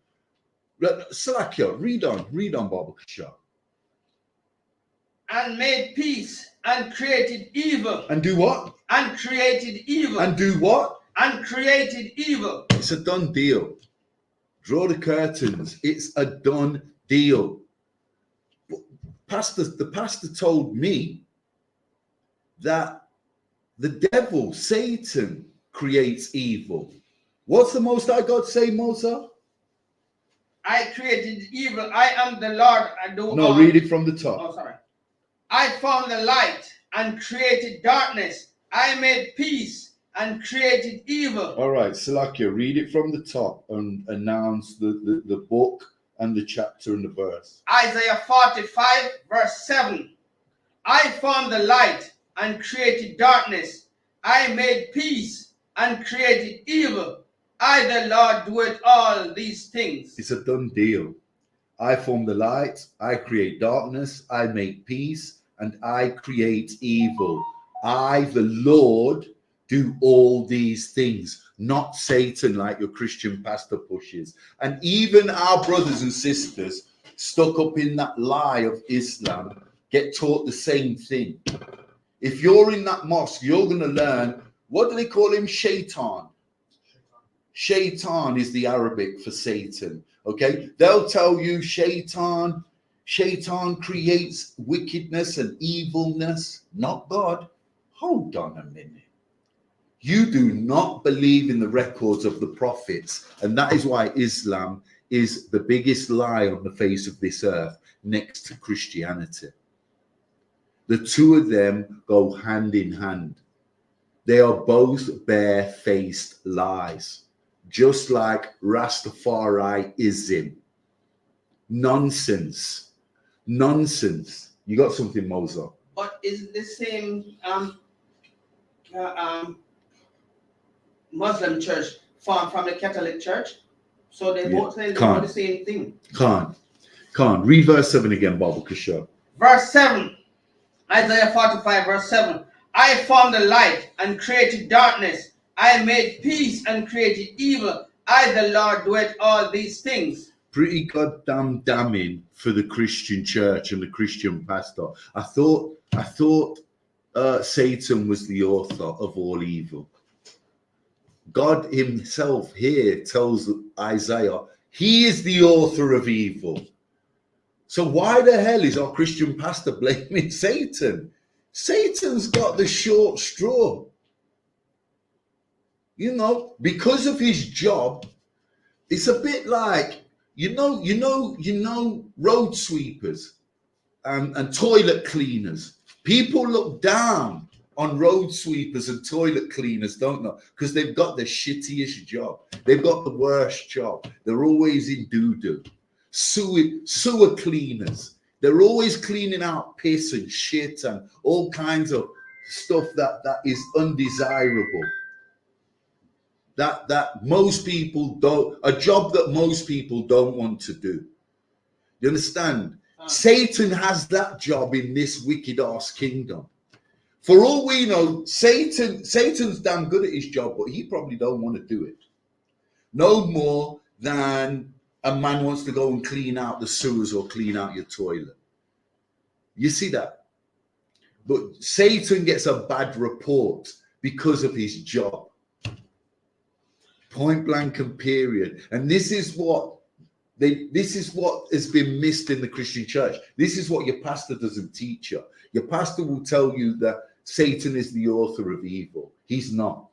A: Salakia, read on, Baba Kasha.
F: And made peace and created evil.
A: And do what?
F: And created evil.
A: And do what?
F: And created evil.
A: It's a done deal. Draw the curtains. It's a done deal. The pastor told me that the devil, Satan, creates evil. What's the Most High God say, Moses?
F: I created evil. I am the Lord. I do.
A: No, read it from the top.
F: Oh, sorry. I formed the light and created darkness. I made peace and created evil.
A: All right, Salakia, read it from the top and announce the book and the chapter and the verse.
F: Isaiah 45, verse 7. I formed the light and created darkness. I made peace and created evil. I, the Lord, doeth all these things.
A: It's a done deal. I form the light, I create darkness, I make peace, and I create evil. I, the Lord, do all these things, not Satan like your Christian pastor pushes. And even our brothers and sisters stuck up in that lie of Islam get taught the same thing. If you're in that mosque, you're going to learn, what do they call him? Shaitan. Shaitan is the Arabic for Satan. Okay, they'll tell you Shaitan creates wickedness and evilness, not God. Hold on a minute. You do not believe in the records of the prophets, and that is why Islam is the biggest lie on the face of this earth next to Christianity. The two of them go hand in hand. They are both bare-faced lies, just like Rastafariism. Nonsense. You got something, Moses?
F: But is the same Muslim church formed from the Catholic Church? So they both say the same thing.
A: Can't. Read verse 7 again, Baba Kasha.
F: Verse 7. Isaiah 45, verse 7. I formed the light and created darkness. I made peace and created evil. I, the Lord, doeth all these things.
A: Pretty goddamn damning for the Christian church and the Christian pastor. I thought Satan was the author of all evil. God himself here tells Isaiah he is the author of evil. So why the hell is our Christian pastor blaming Satan? Satan's got the short straw. You know, because of his job, it's a bit like, you know, road sweepers and toilet cleaners. People look down on road sweepers and toilet cleaners, don't they? Because they've got the shittiest job. They've got the worst job. They're always in doo-doo. Sewer cleaners. They're always cleaning out piss and shit and all kinds of stuff that is undesirable. that most people don't, a job that most people don't want to do. You understand? Satan has that job in this wicked ass kingdom. For all we know, Satan's damn good at his job, but he probably don't want to do it. No more than a man wants to go and clean out the sewers or clean out your toilet. You see that? But Satan gets a bad report because of his job. Point blank and period. And this is what has been missed in the Christian church. This is what your pastor doesn't teach you. Your pastor will tell you that Satan is the author of evil. He's not.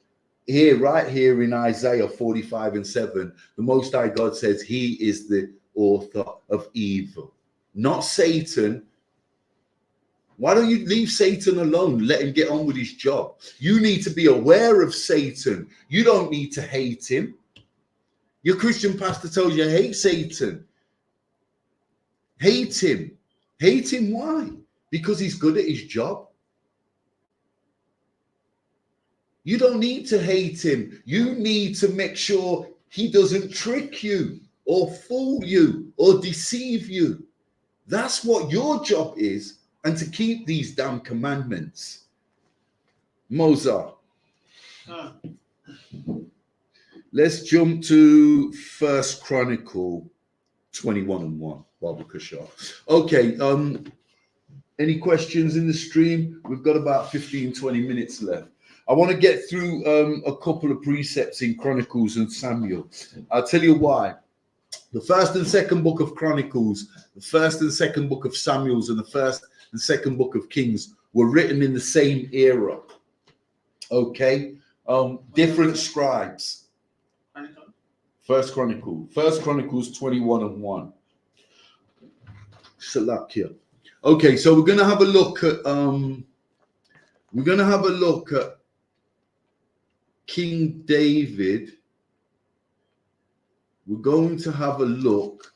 A: Right here in Isaiah 45:7, the Most High God says he is the author of evil, not Satan. Why don't you leave Satan alone? Let him get on with his job. You need to be aware of Satan. You don't need to hate him. Your Christian pastor tells you, hate Satan. Hate him. Hate him, why? Because he's good at his job. You don't need to hate him. You need to make sure he doesn't trick you or fool you or deceive you. That's what your job is, and to keep these damn commandments. Mozart. Let's jump to 1 Chronicle 21:1. Okay, any questions in the stream? We've got about 15-20 minutes left. I want to get through a couple of precepts in Chronicles and Samuel. I'll tell you why. The first and second book of Chronicles, the first and second book of Samuels, and the first and second book of Kings were written in the same era. Okay? Different scribes. First Chronicles 21:1. Salakia. Okay, so we're gonna have a look at King David. We're going to have a look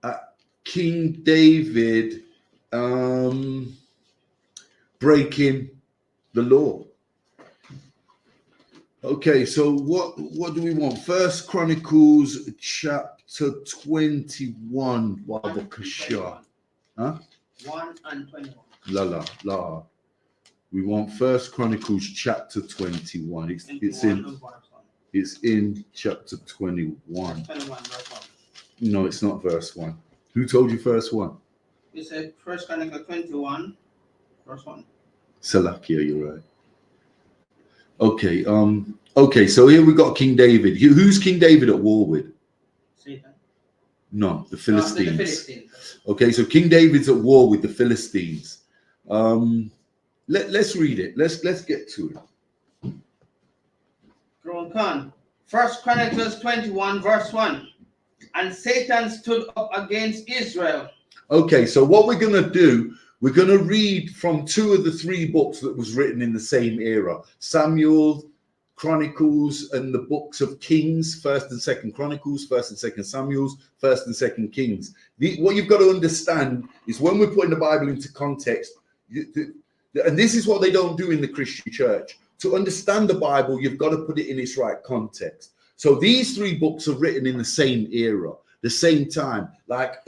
A: at King David breaking the law. Okay, so what do we want? First Chronicles chapter 21. Huh?
F: 1 and 21.
A: La. We want First Chronicles chapter 21. It's in chapter 21.
F: 21 verse 1.
A: No, it's not verse 1. Who told you verse 1?
F: You said First Chronicles 21 verse 1.
A: Salakia, you're right. Okay, okay, so here we got King David. Who's King David at war with?
F: Satan.
A: No, the Philistines.
F: The Philistines.
A: Okay, so King David's at war with the Philistines. Let's read it. Let's get to it.
F: First Chronicles 21 verse 1. And Satan stood up against Israel.
A: Okay, so what we're going to do, we're going to read from 2 of the 3 books that was written in the same era. Samuel, Chronicles, and the books of Kings, 1st and 2nd Chronicles, 1st and 2nd Samuels, 1st and 2nd Kings. What you've got to understand is when we're putting the Bible into context, and this is what they don't do in the Christian church. To understand the Bible, you've got to put it in its right context. So these 3 books are written in the same era, the same time. Like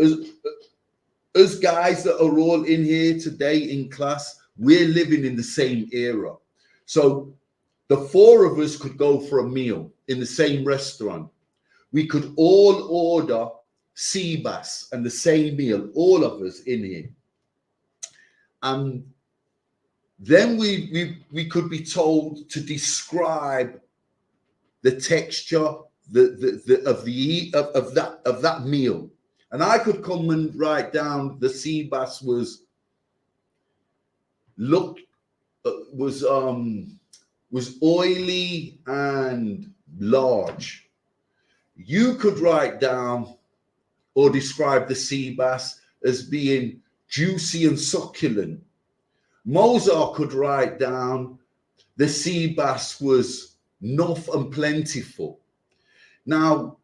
A: us guys that are all in here today in class, we're living in the same era. So the 4 of us could go for a meal in the same restaurant. We could all order sea bass and the same meal, all of us in here. And then we could be told to describe the texture of that meal. And I could come and write down the sea bass was oily and large. You could write down or describe the sea bass as being juicy and succulent. Mozart could write down the sea bass was enough and plentiful. Now,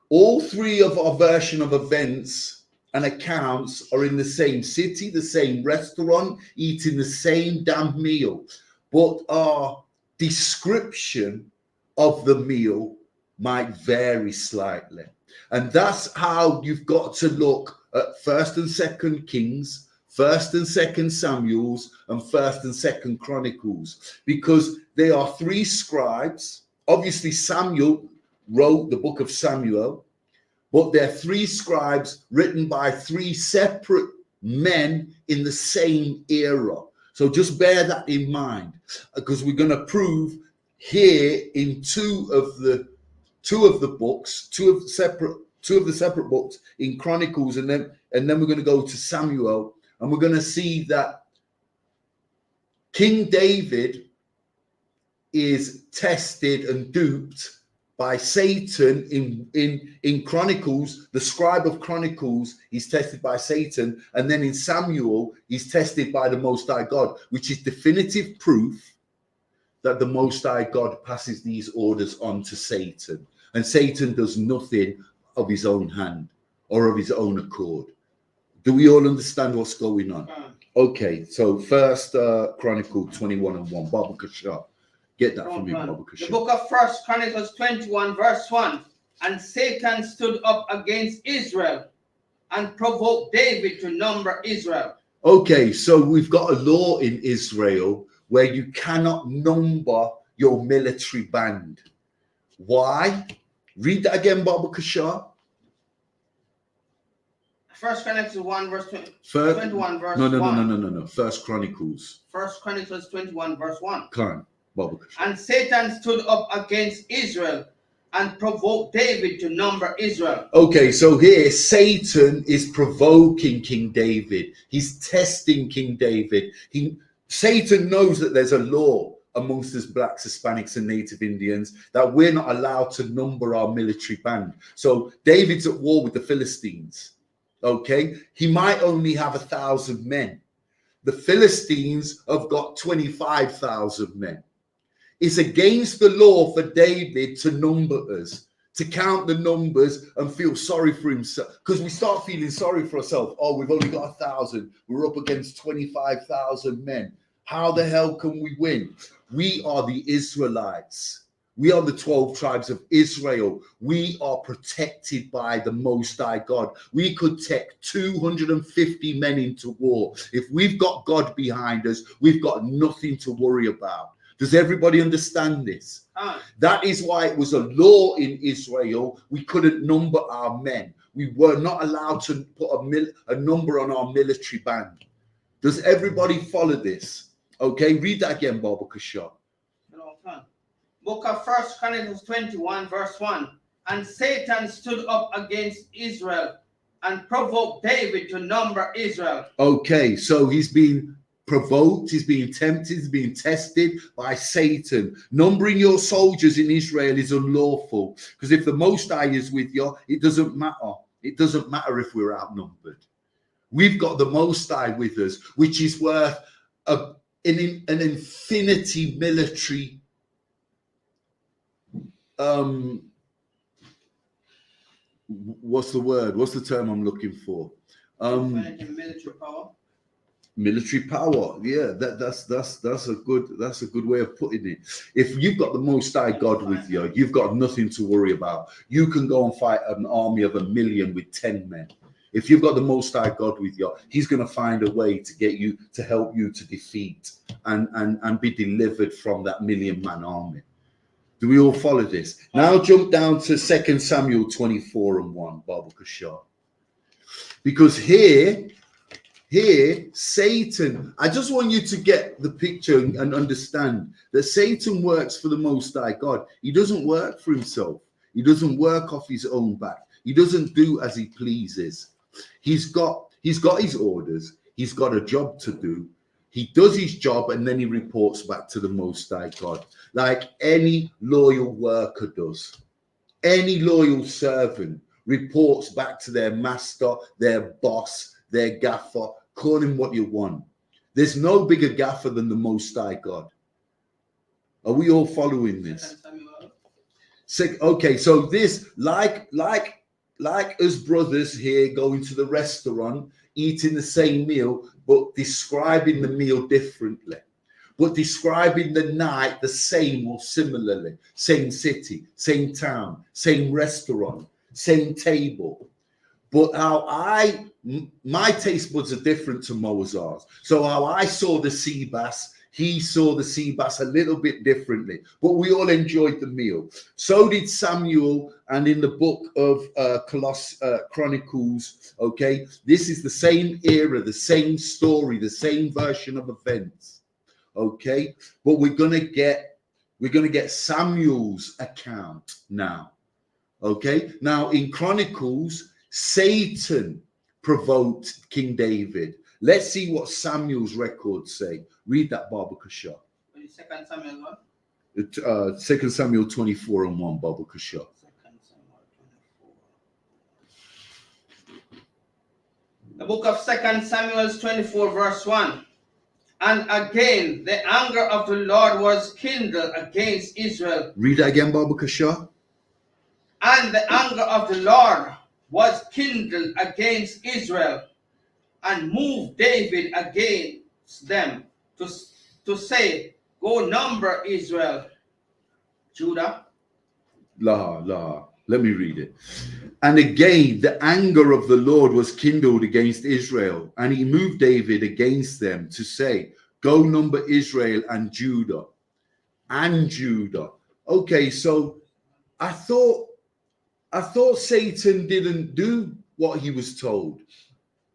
A: all 3 of our version of events and accounts are in the same city, the same restaurant, eating the same damn meal, but are description of the meal might vary slightly. And that's how you've got to look at 1st and 2nd Kings, 1st and 2nd Samuels, and 1st and 2nd Chronicles, because they are 3 scribes. Obviously, Samuel wrote the book of Samuel, but they're 3 scribes written by 3 separate men in the same era. So just bear that in mind, because we're going to prove here in two of the books, two of the separate books in Chronicles, and then we're going to go to Samuel, and we're going to see that King David is tested and duped by Satan in Chronicles. The scribe of Chronicles, he's tested by Satan, and then in Samuel, he's tested by the Most High God, which is definitive proof that the Most High God passes these orders on to Satan, and Satan does nothing of his own hand or of his own accord. Do we all understand what's going on? Okay, so 1st Chronicle 21:1. Baba Kashar. Get that from me, Baba Kashar.
F: The book of 1st Chronicles 21 verse 1. And Satan stood up against Israel and provoked David to number Israel.
A: Okay, so we've got a law in Israel where you cannot number your military band. Why? Read that again, Baba Kashar.
F: 1st Chronicles 1 verse 21 verse 1.
A: No. 1st Chronicles.
F: 1st Chronicles 21 verse 1.
A: Come on,
F: and Satan stood up against Israel and provoked David to number Israel.
A: Okay, so here Satan is provoking King David. He's testing King David. Satan knows that there's a law amongst us blacks, Hispanics, and Native Indians that we're not allowed to number our military band. So David's at war with the Philistines. Okay, he might only have 1,000 men. The Philistines have got 25,000 men. It's against the law for David to number us, to count the numbers and feel sorry for himself, because we start feeling sorry for ourselves. Oh, we've only got 1,000. We're up against 25,000 men. How the hell can we win? We are the Israelites. We are the 12 tribes of Israel. We are protected by the Most High God. We could take 250 men into war. If we've got God behind us, we've got nothing to worry about. Does everybody understand this? That is why it was a law in Israel. We couldn't number our men. We were not allowed to put a number on our military band. Does everybody follow this? Okay, read that again, Baba Kashar.
F: Book of 1st Chronicles 21 verse 1. And Satan stood up against Israel and provoked David to number Israel.
A: Okay, so he's been provoked, he's being tempted, he's being tested by Satan. Numbering your soldiers in Israel is unlawful, because if the Most High is with you, it doesn't matter. It doesn't matter if we're outnumbered. We've got the Most High with us, which is worth an infinity military what's the word? What's the term I'm looking for?
F: Military power.
A: Military power. Yeah, that's a good way of putting it. If you've got the Most High God with you, you've got nothing to worry about. You can go and fight an army of 1 million with 10 men. If you've got the Most High God with you, he's going to find a way to get you, to help you to defeat and be delivered from that 1 million man army. Do we all follow this? Now jump down to 2 Samuel 24:1, Baba Kashar. Because here, Satan, I just want you to get the picture and understand that Satan works for the Most High God. He doesn't work for himself. He doesn't work off his own back. He doesn't do as he pleases. He's got his orders. He's got a job to do. He does his job and then he reports back to the Most High God, like any loyal worker does. Any loyal servant reports back to their master, their boss, their gaffer. Call him what you want. There's no bigger gaffer than the Most High God. Are we all following this? Okay, so this, like us brothers here going to the restaurant, eating the same meal, but describing the meal differently. but describing the night the same or similarly. Same city, same town, same restaurant, same table. But my taste buds are different to Mozart's. So how I saw the sea bass, he saw the sea bass a little bit differently. But we all enjoyed the meal. So did Samuel, and in the book of Chronicles, okay, this is the same era, the same story, the same version of events, okay. But we're gonna get Samuel's account now, okay. Now in Chronicles, Satan provoked King David. Let's see what Samuel's records say. Read that, Baba Kasha.
F: 2 Samuel 1?
A: 2 Samuel 24 and 1, Baba Kasha.
F: 2 Samuel 24. The book of 2 Samuel 24 verse 1. And again, the anger of the Lord was kindled against Israel.
A: Read that again, Baba Kasha.
F: And the anger of the Lord was kindled against Israel, and moved David against them to say, go number Israel, Judah.
A: Let me read it. And again, the anger of the Lord was kindled against Israel, and he moved David against them to say, go number Israel and Judah. Okay, so I thought Satan didn't do what he was told.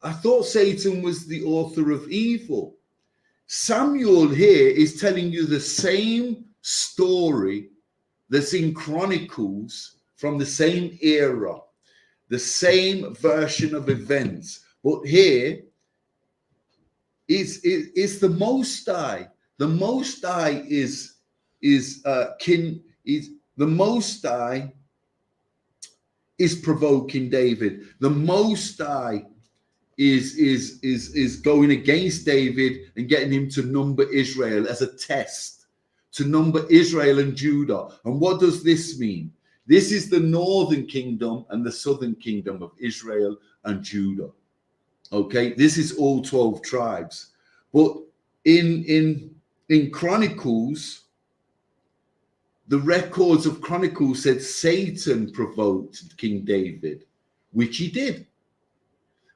A: I thought Satan was the author of evil. Samuel here is telling you the same story that's in Chronicles from the same era, the same version of events. But here is the Most High. The Most High is the Most High is provoking David. The Most High is going against David and getting him to number Israel as a test, to number Israel and Judah. And what does this mean? This is the northern kingdom and the southern kingdom of Israel and Judah. Okay, this is all 12 tribes. But in Chronicles, the records of Chronicles said Satan provoked King David, which he did.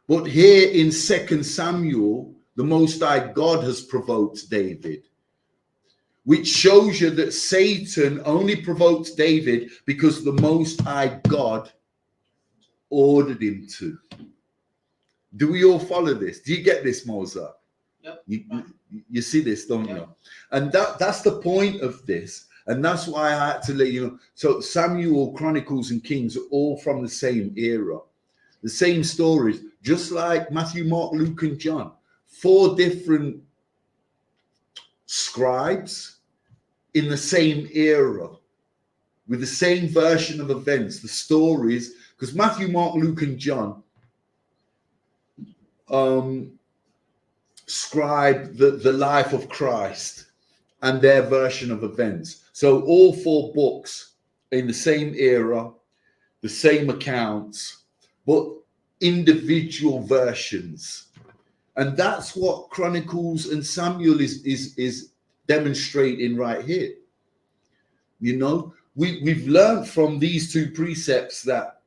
A: But here in 2 Samuel, the Most High God has provoked David, which shows you that Satan only provoked David because the Most High God ordered him to. Do we all follow this? Do you get this, Mozart?
F: Yep.
A: You see this, don't you? And that's the point of this. And that's why I had to let you know. So Samuel, Chronicles, and Kings are all from the same era. The same stories, just like Matthew, Mark, Luke, and John. 4 different scribes in the same era with the same version of events, the stories, because Matthew, Mark, Luke, and John scribe the life of Christ and their version of events. So all 4 books in the same era, the same accounts, but individual versions. And that's what Chronicles and Samuel is demonstrating right here. You know, we've learned from these 2 precepts that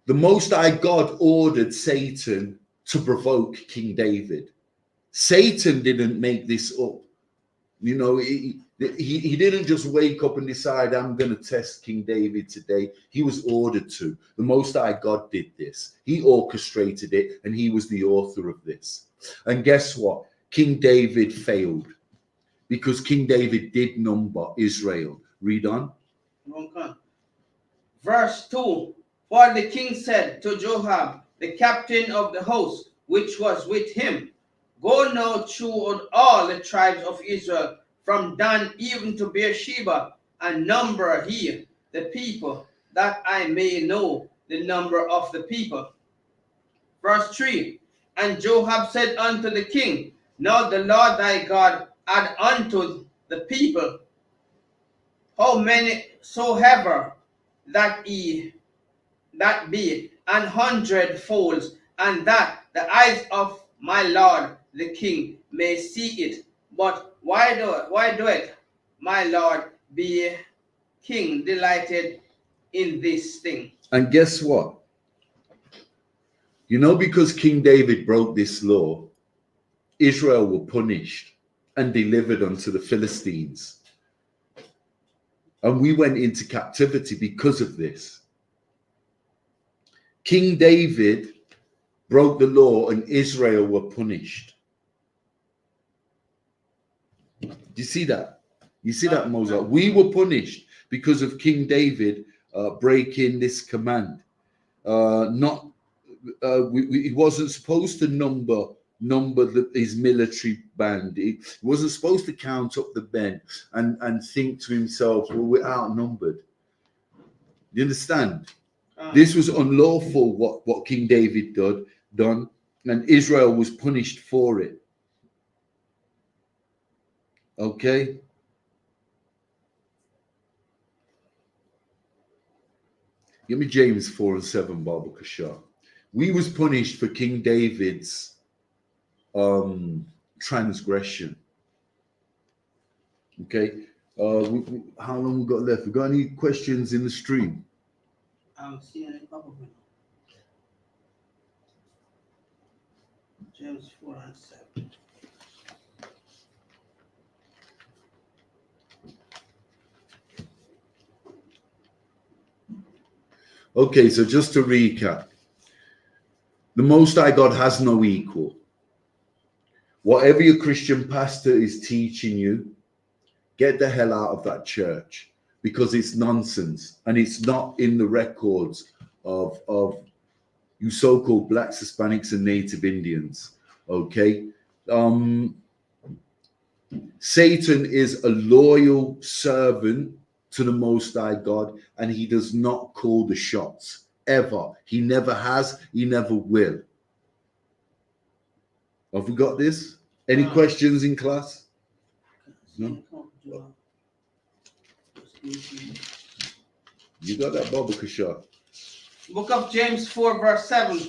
A: the Most High God ordered Satan to provoke King David. Satan didn't make this up. You know, he didn't just wake up and decide, I'm going to test King David today. He was ordered to. The Most High God did this. He orchestrated it, and he was the author of this. And guess what? King David failed because King David did number Israel. Read on.
F: Okay. Verse 2. For the king said to Joab, the captain of the host, which was with him, go now through all the tribes of Israel, from Dan even to Beersheba, and number here the people, that I may know the number of the people. Verse 3. And Joab said unto the king, now the Lord thy God add unto the people how many soever that be, an 100-folds, and that the eyes of my lord the king may see it. But Why do it, my Lord, be king delighted in this thing?
A: And guess what? You know, because King David broke this law, Israel were punished and delivered unto the Philistines. And we went into captivity because of this. King David broke the law and Israel were punished. Do you see that? You see that, Moses? We were punished because of King David breaking this command. He wasn't supposed to number his military band. He wasn't supposed to count up the men and think to himself, well, we're outnumbered. You understand? This was unlawful what King David done, and Israel was punished for it. Okay? Give me James 4 and 7, Baba Kashar. We was punished for King David's transgression. Okay? How long we got left? We got any questions in the stream?
F: I'm seeing it probably. James 4 and 7.
A: Okay, so just to recap, the Most High God has no equal. Whatever your Christian pastor is teaching you, get the hell out of that church, because it's nonsense and it's not in the records of you so-called blacks, Hispanics, and Native Indians. Okay, Satan is a loyal servant to the Most High God, and he does not call the shots ever. He never has. He never will. Have we got this? Any questions in class? No. You got that, Baba Kashar?
F: Book of James 4 verse 7.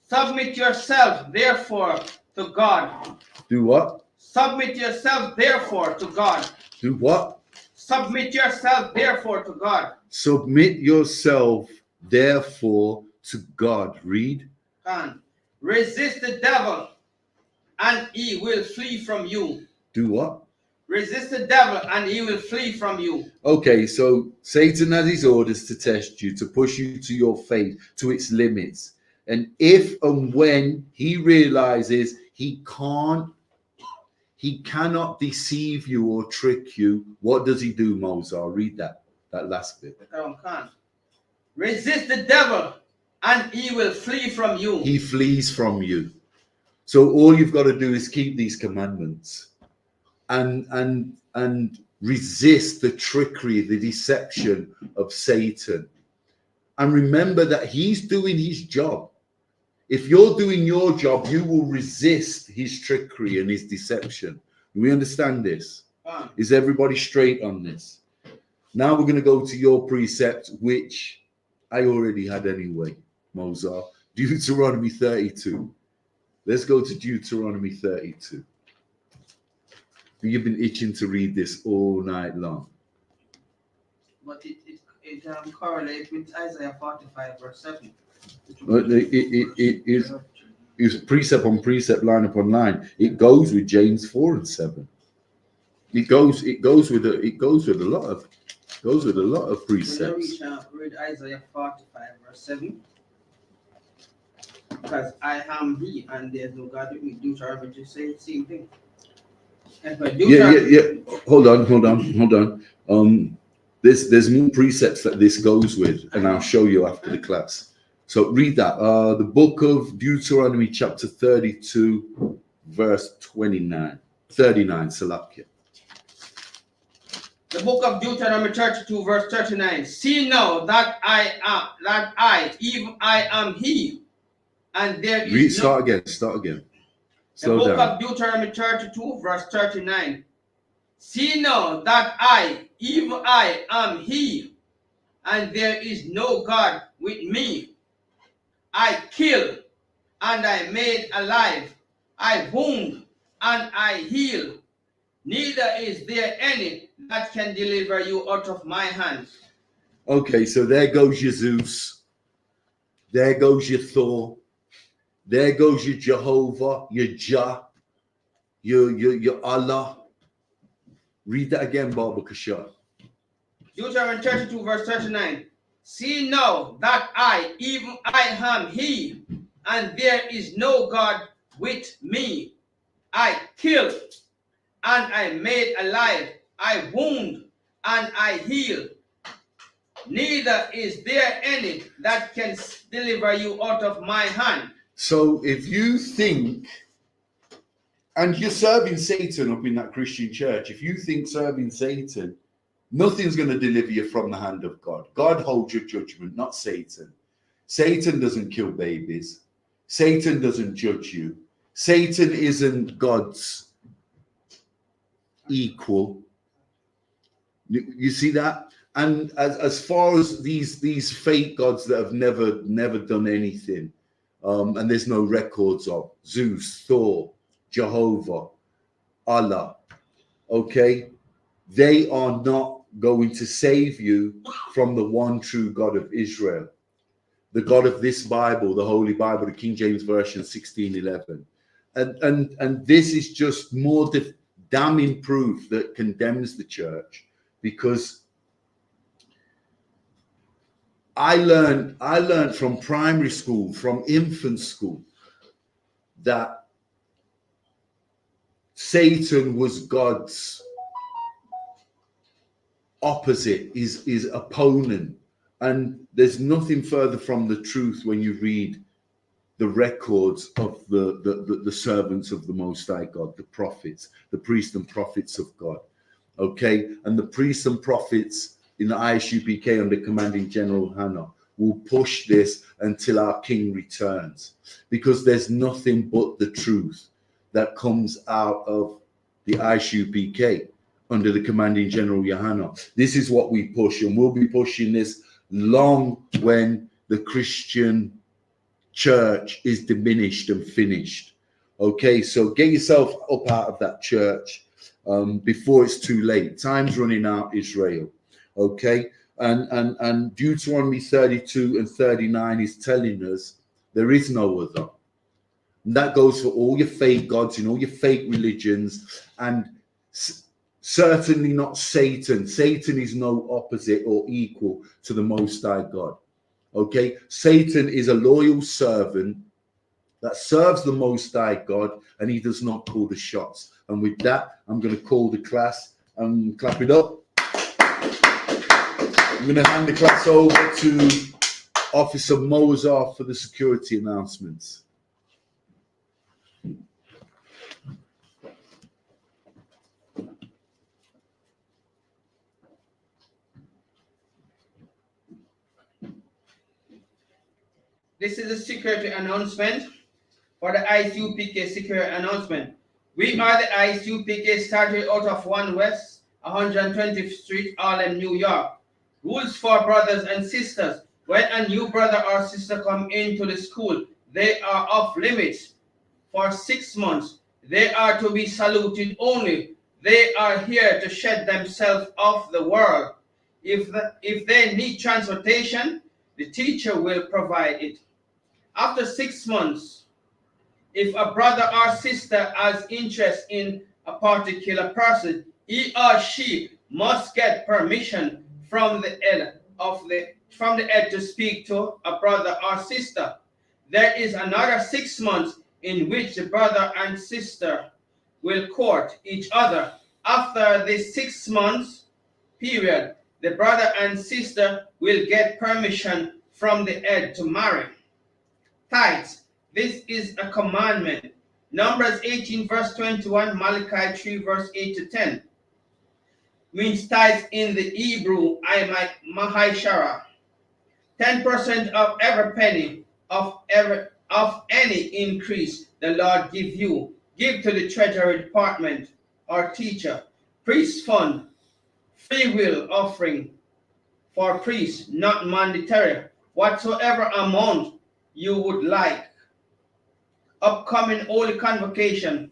F: Submit yourself therefore to God.
A: Do what?
F: Submit yourself therefore to God.
A: Do what?
F: Submit yourself therefore to God.
A: Submit yourself therefore to God. Read.
F: And resist the devil and he will flee from you.
A: Do what?
F: Resist the devil and he will flee from you.
A: Okay, so Satan has his orders to test you, to push you to your faith, to its limits. And if and when he realizes he cannot deceive you or trick you, what does he do, Mozart? Read that last bit.
F: Resist the devil and he will flee from you.
A: He flees from you. So all you've got to do is keep these commandments and resist the trickery, the deception of Satan. And remember that he's doing his job. If you're doing your job, you will resist his trickery and his deception. Do we understand this? Is everybody straight on this? Now we're going to go to your precept, which I already had anyway, Mozart. Deuteronomy 32. Let's go to Deuteronomy 32. You've been itching to read this all night long.
F: But it correlates with Isaiah 45 verse 7.
A: It is precept on precept, line upon line. It goes with James 4 and 7. It goes with a lot of precepts.
F: Read Isaiah 45 verse 7. Because I am he and there's no God with me. Deuteronomy to say the same thing.
A: Yeah. Hold on. There's more precepts that this goes with, and I'll show you after the class. So read that. The book of Deuteronomy, chapter 32, verse 39. Salakia.
F: The book of Deuteronomy 32, verse 39. See now that I, even I am he, and there is
A: Start again.
F: The book of Deuteronomy 32, verse 39. See now that I, even I, am he, and there is no God with me. I kill, and I made alive. I wound, and I heal. neither is there any that can deliver you out of my hands.
A: Okay, so there goes your Zeus. There goes your Thor. There goes your Jehovah, your Jah, your Allah. Read that again, Baba Kasha.
F: Deuteronomy 32 verse 39. See now that I, even I am he, and there is no God with me. I kill, and I made alive. I wound, and I heal. Neither is there any that can deliver you out of my hand.
A: So if you think, and you're serving Satan up in that Christian church, if you think serving Satan, nothing's going to deliver you from the hand of God. God holds your judgment, not Satan. Satan doesn't kill babies. Satan doesn't judge you. Satan isn't God's equal. You see that? And as far as these fake gods that have never done anything, and there's no records of Zeus, Thor, Jehovah, Allah, okay, they are not going to save you from the one true God of Israel, the God of this Bible, the Holy Bible, the King James Version 1611. And this is just more damning proof that condemns the church, because I learned from primary school, from infant school, that Satan was God's opposite, his opponent. And there's nothing further from the truth when you read the records of the servants of the Most High God, the prophets, the priests and prophets of God. Okay, and the priests and prophets in the I.S.U.P.K under commanding General YAHANNA will push this until our king returns, because there's nothing but the truth that comes out of the I.S.U.P.K under the commanding General YAHANNA. This is what we push, and we'll be pushing this long when the Christian church is diminished and finished. Okay, so get yourself up out of that church before it's too late. Time's running out, Israel. Okay, and Deuteronomy 32 and 39 is telling us there is no other. And that goes for all your fake gods and all your fake religions, and certainly not Satan. Satan is no opposite or equal to the Most High God. Okay, Satan is a loyal servant that serves the Most High God, and he does not call the shots. And with that, I'm going to call the class and clap it up. I'm going to hand the class over to Officer Mozart for the security announcements.
F: This is a security announcement for the I.S.U.P.K security announcement. We are the I.S.U.P.K, started out of 1 West 120th Street, Harlem, New York. Rules for brothers and sisters: when a new brother or sister come into the school, they are off limits for 6 months. They are to be saluted only. They are here to shed themselves off the world. If they need transportation, the teacher will provide it. After 6 months, if a brother or sister has interest in a particular person, he or she must get permission from the head to speak to a brother or sister. There is another 6 months in which the brother and sister will court each other. After this 6 months period, the brother and sister will get permission from the head to marry. Tithes. This is a commandment. Numbers 18 verse 21, Malachi 3 verse 8 to 10. Means tithes in the Hebrew, Mahashara. 10% of every penny of any increase the Lord give you. Give to the Treasury Department or teacher. Priest fund. Free will offering for priests, not mandatory. Whatsoever amount you would like. Upcoming holy convocation.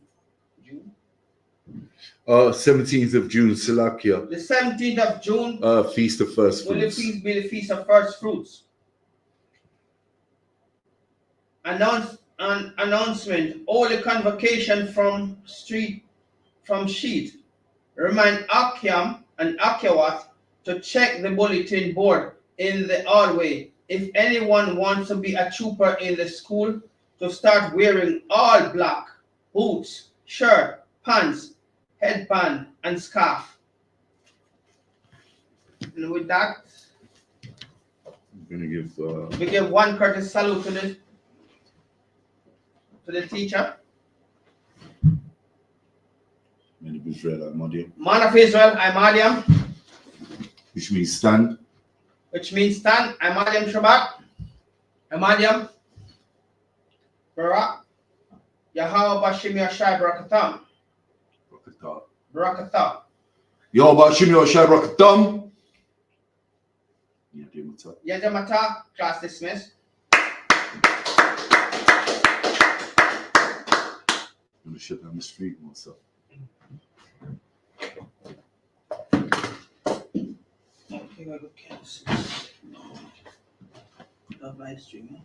A: 17th of June, Salakia.
F: The 17th of June
A: Feast of First
F: will the
A: Fruits.
F: feast be the Feast of First Fruits. Announcement. All the convocation from sheet. Remind Akyam and Akyawath to check the bulletin board in the hallway. If anyone wants to be a trooper in the school, to start wearing all black, boots, shirt, pants, headband, and scarf. And with that,
A: I'm gonna give
F: we give one courteous salute to the teacher.
A: Man of Israel, Ahmadiyya,
F: Man of Israel, Ahmadiyya,
A: which means stand.
F: which means stand. Ahmadiyya Shabbat. Ahmadiyya Barak. Yahweh Bashim Yashai Barakatam. Barakatam.
A: Yo, Bashim Yoshai Rakatam.
F: Yadamata, class dismissed.
A: I'm gonna shut down the street myself.
F: Okay, I go cancel. Live stream.